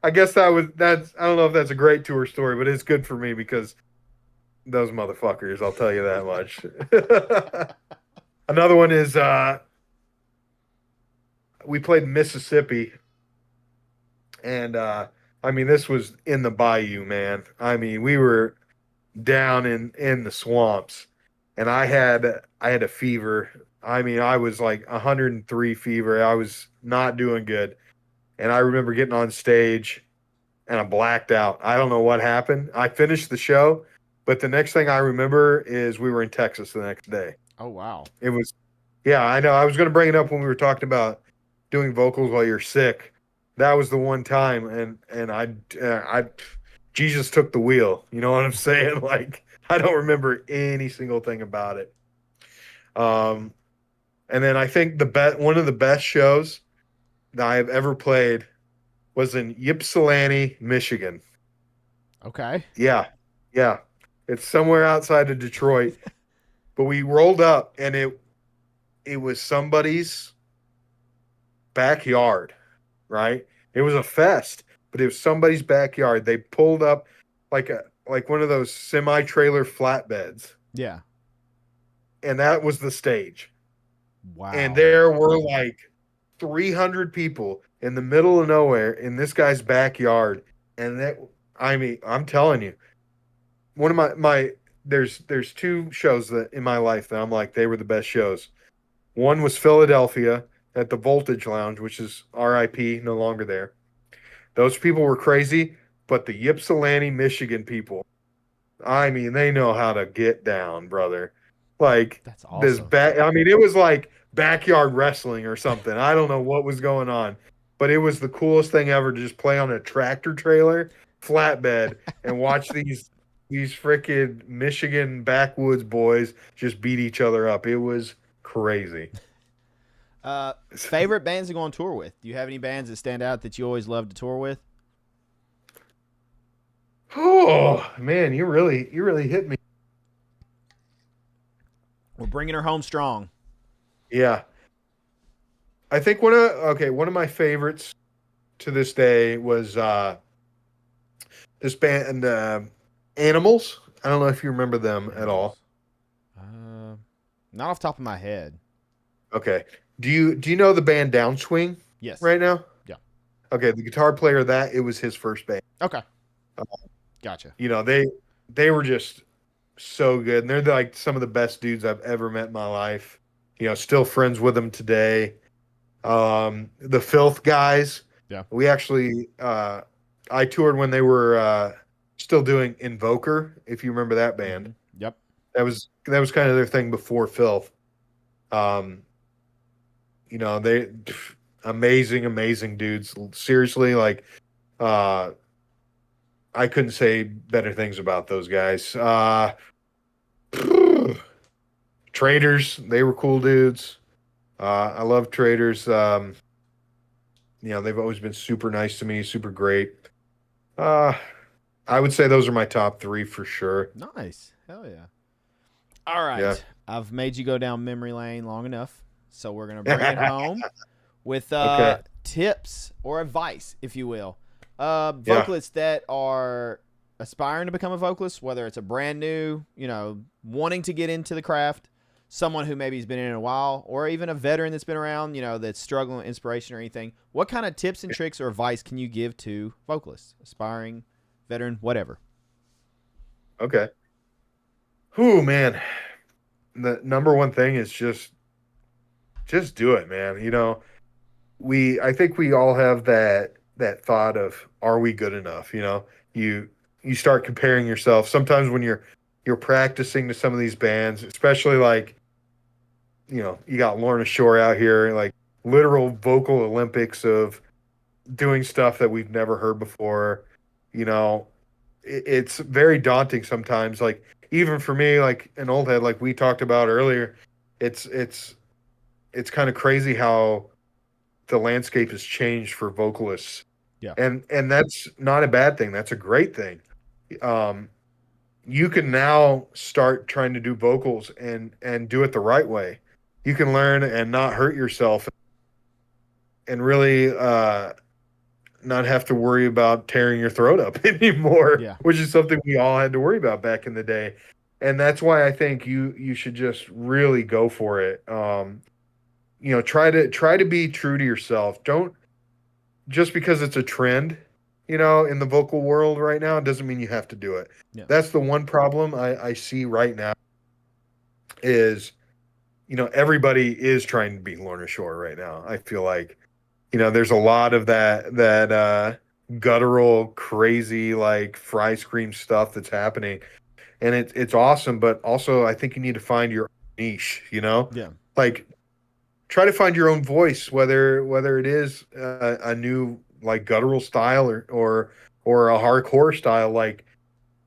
I guess that's I don't know if that's a great tour story, but it's good for me because those motherfuckers, I'll tell you that much. Another one is we played Mississippi, and I mean this was in the bayou, man. I mean we were down in the swamps, and I had a fever. I mean I was like 103 fever. I was not doing good, and I remember getting on stage and I blacked out. I don't know what happened. I finished the show, but the next thing I remember is we were in Texas the next day. Oh wow. It was, yeah, I know. I was going to bring it up when we were talking about doing vocals while you're sick. That was the one time, and Jesus took the wheel. You know what I'm saying? Like I don't remember any single thing about it. Um, and then I think one of the best shows that I have ever played was in Ypsilanti, Michigan. Okay. Yeah, yeah. It's somewhere outside of Detroit, but we rolled up and it was somebody's backyard, right? It was a fest, but it was somebody's backyard. They pulled up like one of those semi-trailer flatbeds, Yeah. and that was the stage. And Wow. there were like 300 people in the middle of nowhere in this guy's backyard. And that, I mean, I'm telling you, one of my there's two shows that in my life that I'm like they were the best shows. One was Philadelphia at the Voltage Lounge, which is RIP, no longer there. Those people were crazy, but the Ypsilanti, Michigan people, I mean, they know how to get down, brother. Like That's awesome. I mean, it was like backyard wrestling or something. I don't know what was going on, but it was the coolest thing ever to just play on a tractor trailer, flatbed, and watch these freaking Michigan backwoods boys just beat each other up. It was crazy. Favorite bands to go on tour with? Do you have any bands that stand out that you always love to tour with? Oh man, you really hit me. We're bringing her home strong. Yeah, I think one of my favorites to this day was this band Animals. I don't know if you remember them at all. Animals. Not off the top of my head. Okay. Do you know the band Downswing Yes. right now? Yeah. Okay, the guitar player of that it was his first band. Okay. Gotcha. You know, they were just so good. And they're like some of the best dudes I've ever met in my life. You know, still friends with them today. The Filth guys. Yeah. We actually I toured when they were still doing Invoker, if you remember that band. Yep. That was kind of their thing before Filth. Um, you know, they amazing, amazing dudes. Seriously, like uh I couldn't say better things about those guys. Traders, they were cool dudes. I love Traders. You know, they've always been super nice to me, super great. Uh, I would say those are my top three for sure. Nice. Hell yeah. All Yeah. right. I've made you go down memory lane long enough. So we're going to bring it home with Okay. tips or advice, if you will. Yeah. Vocalists that are aspiring to become a vocalist, whether it's a brand new, wanting to get into the craft, someone who maybe has been in it a while, or even a veteran that's been around, that's struggling with inspiration or anything. What kind of tips and tricks or advice can you give to vocalists, aspiring, veteran, whatever? Okay. Whew, man. The number one thing is just do it, man. You know, I think we all have that thought of are we good enough? You know, you start comparing yourself. Sometimes when you're practicing to some of these bands, especially like, you know, you got Lorna Shore out here, like literal vocal Olympics of doing stuff that we've never heard before. You know, it's very daunting sometimes. Like even for me, like an old head, like we talked about earlier, it's kind of crazy how the landscape has changed for vocalists, Yeah. and that's not a bad thing. That's a great thing. Um, you can now start trying to do vocals and do it the right way. You can learn and not hurt yourself, and really not have to worry about tearing your throat up anymore, Yeah. which is something we all had to worry about back in the day. And that's why I think you should just really go for it. Try to be true to yourself. Don't just because it's a trend, in the vocal world right now, it doesn't mean you have to do it. Yeah. That's the one problem I see right now is, everybody is trying to be Lorna Shore right now. I feel like, there's a lot of that guttural, crazy, like fry scream stuff that's happening. And it's awesome, but also I think you need to find your niche, Yeah. like try to find your own voice, whether it is a new like guttural style or a hardcore style. Like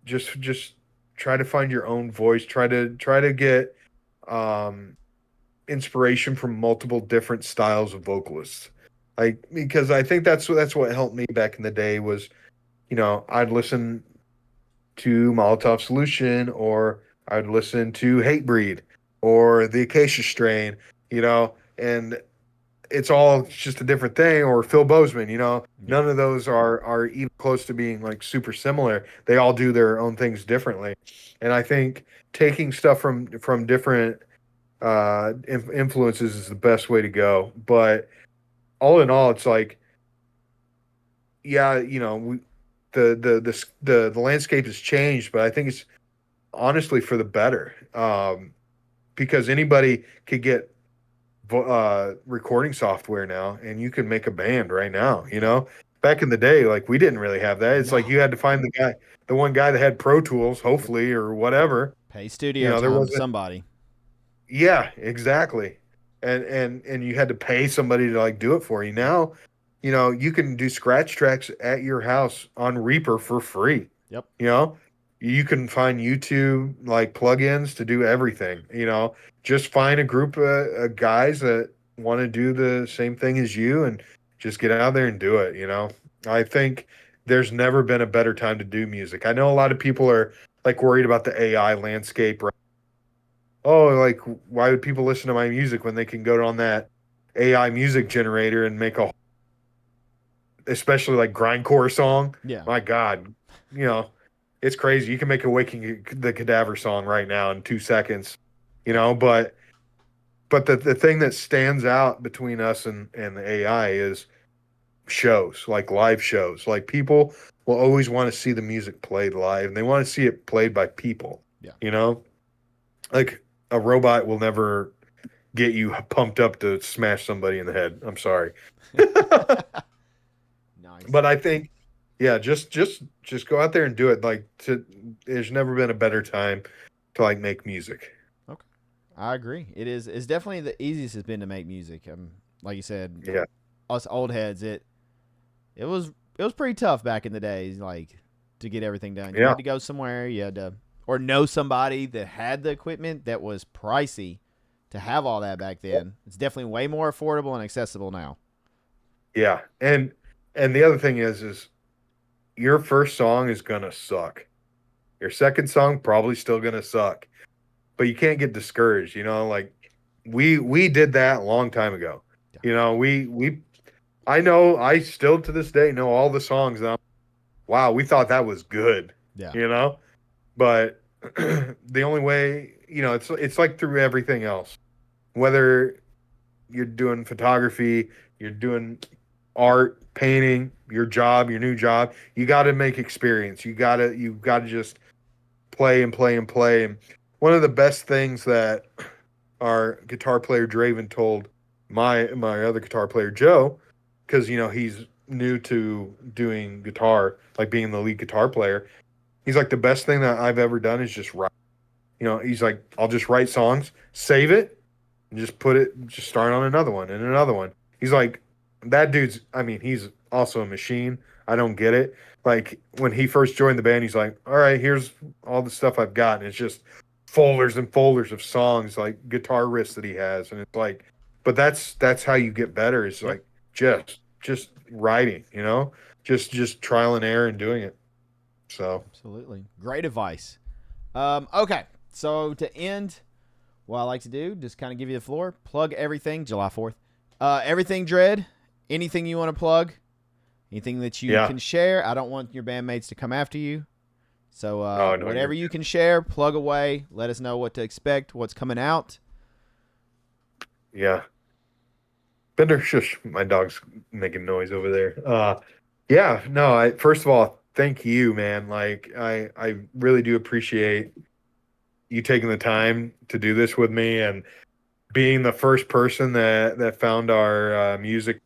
just try to find your own voice. Try to get um, inspiration from multiple different styles of vocalists. Like because I think that's what helped me back in the day was I'd listen to Molotov Solution or I'd listen to Hatebreed or the Acacia Strain, and it's all just a different thing. Or Phil Bozeman, Yeah. none of those are even close to being like super similar. They all do their own things differently, and I think taking stuff from different influences is the best way to go. But all in all, it's like, yeah, the landscape has changed, but I think it's honestly for the better, because anybody could get recording software now and you can make a band right now. Back in the day, like, we didn't really have that. It's like No. you had to find the one guy that had Pro Tools, hopefully, or whatever. Pay studio There time to wasn't. somebody. Yeah, exactly. And you had to pay somebody to like do it for you. Now, you can do scratch tracks at your house on Reaper for free. Yep. You know, you can find YouTube like plugins to do everything. Just find a group of guys that want to do the same thing as you and just get out there and do it. I think there's never been a better time to do music. I know a lot of people are like worried about the AI landscape, right? Oh, like, why would people listen to my music when they can go on that AI music generator and make especially like grindcore song? Yeah. My God, you know, it's crazy. You can make a Waking the Cadaver song right now in 2 seconds, but the thing that stands out between us and the AI is shows, like live shows. Like, people will always want to see the music played live, and they want to see it played by people, Yeah. Like, a robot will never get you pumped up to smash somebody in the head. I'm sorry. Nice. But I think, yeah, just go out there and do it. Like, there's never been a better time to like make music. Okay. I agree. It's definitely the easiest it's been to make music. Like you said, Yeah. us old heads, it was pretty tough back in the days, like, to get everything done. You Yeah. had to go somewhere, you had to or know somebody that had the equipment that was pricey to have all that back then. It's definitely way more affordable and accessible now. Yeah. And the other thing is your first song is gonna suck. Your second song probably still gonna suck. But you can't get discouraged, like we did that a long time ago. Yeah. We I know I still to this day know all the songs that wow, we thought that was good. Yeah. But the only way, it's like through everything else. Whether you're doing photography, you're doing art, painting, your job, your new job, you got to make experience. You got to just play and play and play. And one of the best things that our guitar player Draven told my other guitar player Joe, because he's new to doing guitar, like being the lead guitar player. He's like, the best thing that I've ever done is just write. He's like, I'll just write songs, save it, and just start on another one and another one. He's like, that dude's, I mean, he's also a machine. I don't get it. Like, when he first joined the band, he's like, all right, here's all the stuff I've got. And it's just folders and folders of songs, like guitar riffs that he has. And it's like, but that's how you get better. Is Yep. like, just writing, just trial and error and doing it. So, Absolutely. Great advice. Okay. So to end, what I like to do, just kind of give you the floor, plug everything, July 4th. Everything Dread, anything you want to plug, Anything that you Yeah. can share, I don't want your bandmates to come after you. So Oh no, whatever you're you can share, plug away. Let us know what to expect, what's coming out. yeah. Bender, shush, my dog's making noise over there. Yeah, no, I first of all, thank you, man. Like I really do appreciate you taking the time to do this with me and being the first person that found our music,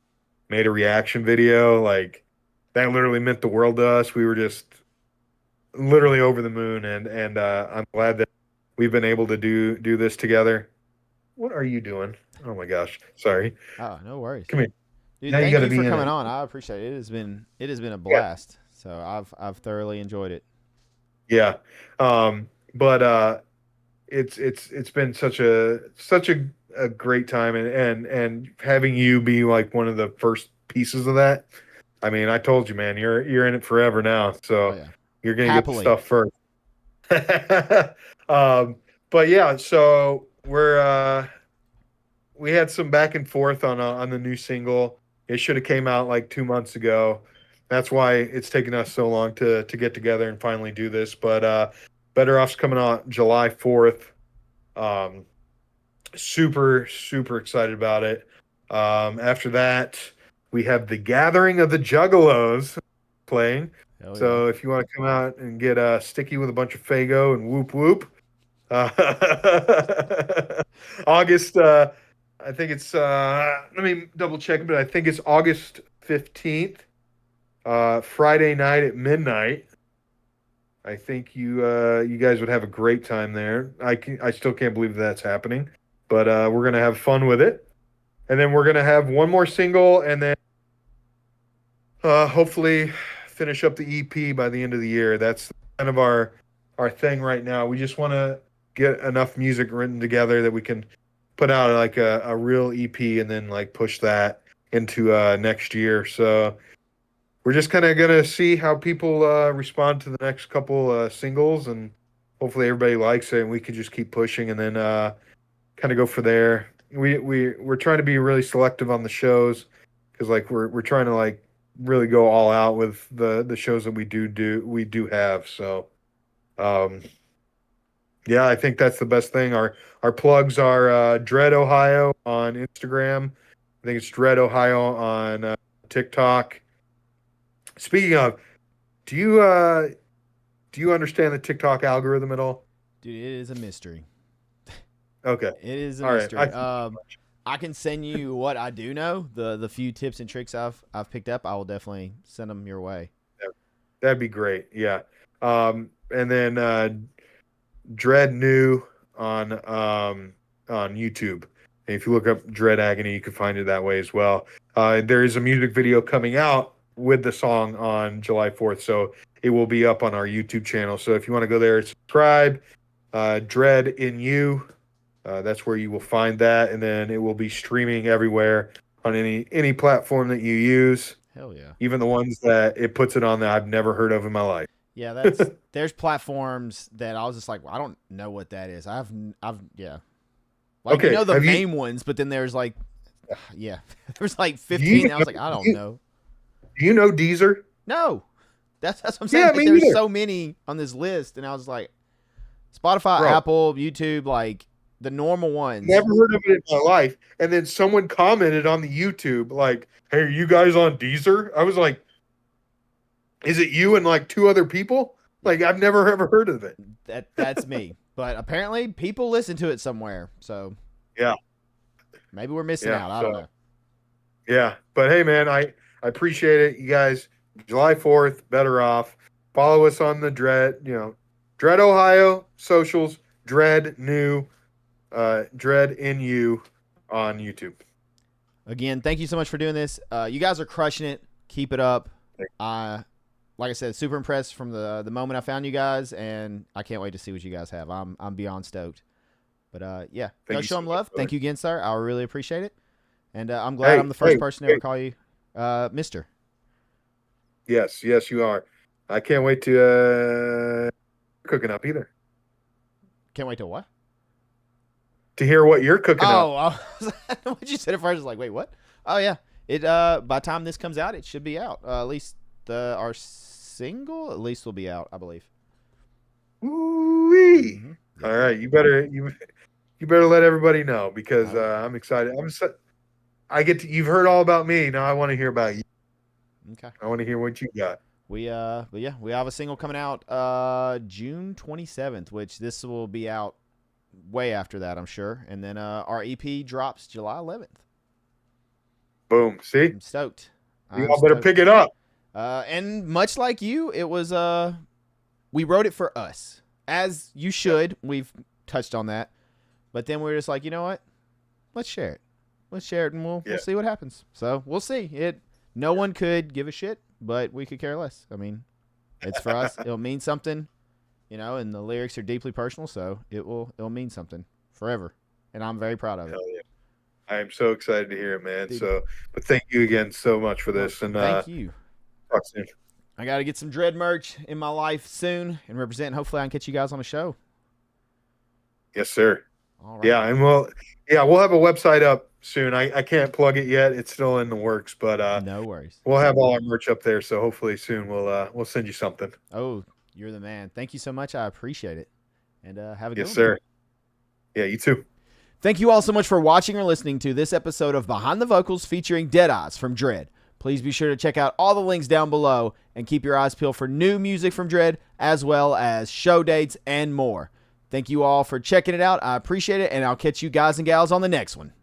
made a reaction video. Like that literally meant the world to us. We were just literally over the moon, and I'm glad that we've been able to do this together. What are you doing? Oh my gosh, sorry. Oh, no worries. Come here. Dude, Now you thank got to you for be in coming it. on. I appreciate it. It has been a Yeah. blast. So I've thoroughly enjoyed it. Yeah. But it's been such a great time, and having you be like one of the first pieces of that. I mean, I told you, man, you're in it forever now, Oh so yeah. you're gonna get the Happily. stuff first. um, but yeah, so we had some back and forth on the new single. It should have came out like 2 months ago. That's why it's taken us so long to get together and finally do this. But Better Off's coming out July 4th. Um, super excited about it. After that, we have The Gathering of the Juggalos playing. Hell yeah. So if you want to come out and get sticky with a bunch of Fago and whoop whoop, uh, August. I think it's. Let me double check, but I think it's August 15th, Friday night at midnight. I think you guys would have a great time there. I still can't believe that's happening, but we're gonna have fun with it, and then we're gonna have one more single, and then hopefully finish up the EP by the end of the year. That's kind of our thing right now. We just want to get enough music written together that we can put out like a real EP and then like push that into next year. So we're just kind of gonna see how people respond to the next couple singles, and hopefully everybody likes it, and we can just keep pushing, and then kind of go for there. We're trying to be really selective on the shows because like we're trying to like really go all out with the shows that we do have. So um, yeah, I think that's the best thing. Our plugs are Dread Ohio on Instagram. I think it's Dread Ohio on TikTok. Speaking of, do you understand the TikTok algorithm at all? Dude, it is a mystery. Okay, It is a all right. mystery. I can send you what I do know, the few tips and tricks I've picked up. I will definitely send them your way. That'd be great. Yeah. And then Dread New on YouTube. And if you look up Dread Agony, you can find it that way as well. There is a music video coming out with the song on July 4th, so it will be up on our YouTube channel. So if you want to go there and subscribe, Dread in You, that's where you will find that, and then it will be streaming everywhere on any platform that you use, Hell yeah. even the ones that it puts it on that I've never heard of in my life. Yeah, there's platforms that I was just like, well, I don't know what that is. I've yeah. Like Okay, the have you main ones, but then there's like yeah. There's like do you 15. I was like, I do don't you, know. do you know Deezer? No. That's what I'm saying. Yeah, Like me there's either. so many on this list and I was like Spotify, Bro, Apple, YouTube, like the normal ones. never heard of it in my life. And then someone commented on the YouTube, like, hey, are you guys on Deezer? I was like, is it you and like two other people? Yeah. Like, I've never ever heard of it. That's me. But apparently people listen to it somewhere. So Yeah, maybe we're missing yeah. out. I don't So know. yeah. But hey man, I appreciate it. You guys, July 4th, Better Off. Follow us on the Dread Ohio socials, Dread New, Dread in You on YouTube. Again, thank you so much for doing this. You guys are crushing it. Keep it up. I like I said, super impressed from the moment I found you guys, and I can't wait to see what you guys have. I'm beyond stoked. But yeah, Thank go you show so them much, love. brother. Thank you again, sir. I really appreciate it, and I'm glad I'm the first person to ever Hey. call you Mister. Yes, you are. I can't wait to cooking up either. Can't wait to what? To hear what you're cooking up. Oh, what you said at first. I was like, wait, what? Oh yeah, It by the time this comes out, it should be out. At least our single at least will be out, I believe. Ooh-wee. Mm-hmm. All right, you better let everybody know because I'm excited. You've heard all about me. Now I want to hear about you. Okay. I want to hear what you got. But yeah, we have a single coming out June 27th, which this will be out way after that, I'm sure. And then our EP drops July 11th. Boom. See? I'm stoked. You all better pick it up. And much like you, it was we wrote it for us. As you should. We've touched on that. But then we're just like, you know what? Let's share it. Let's share it and we'll see what happens. So we'll see. No one could give a shit, but we could care less. I mean, it's for us. It'll mean something, and the lyrics are deeply personal, so it'll mean something forever. And I'm very proud of it. Hell yeah. I am so excited to hear it, man. Dude. But thank you again so much for this. And thank you. Talk soon. I got to get some Dread merch in my life soon and represent. Hopefully I can catch you guys on a show. Yes, sir. All right. Yeah, and we'll have a website up soon. I can't plug it yet; it's still in the works. But no worries. We'll have all our merch up there, so hopefully soon we'll send you something. Oh, you're the man! Thank you so much. I appreciate it. And have a good one. Yes, sir. Yeah, you too. Thank you all so much for watching or listening to this episode of Behind the Vocals featuring Dead Eyes from Dread. Please be sure to check out all the links down below and keep your eyes peeled for new music from Dread, as well as show dates and more. Thank you all for checking it out. I appreciate it, and I'll catch you guys and gals on the next one.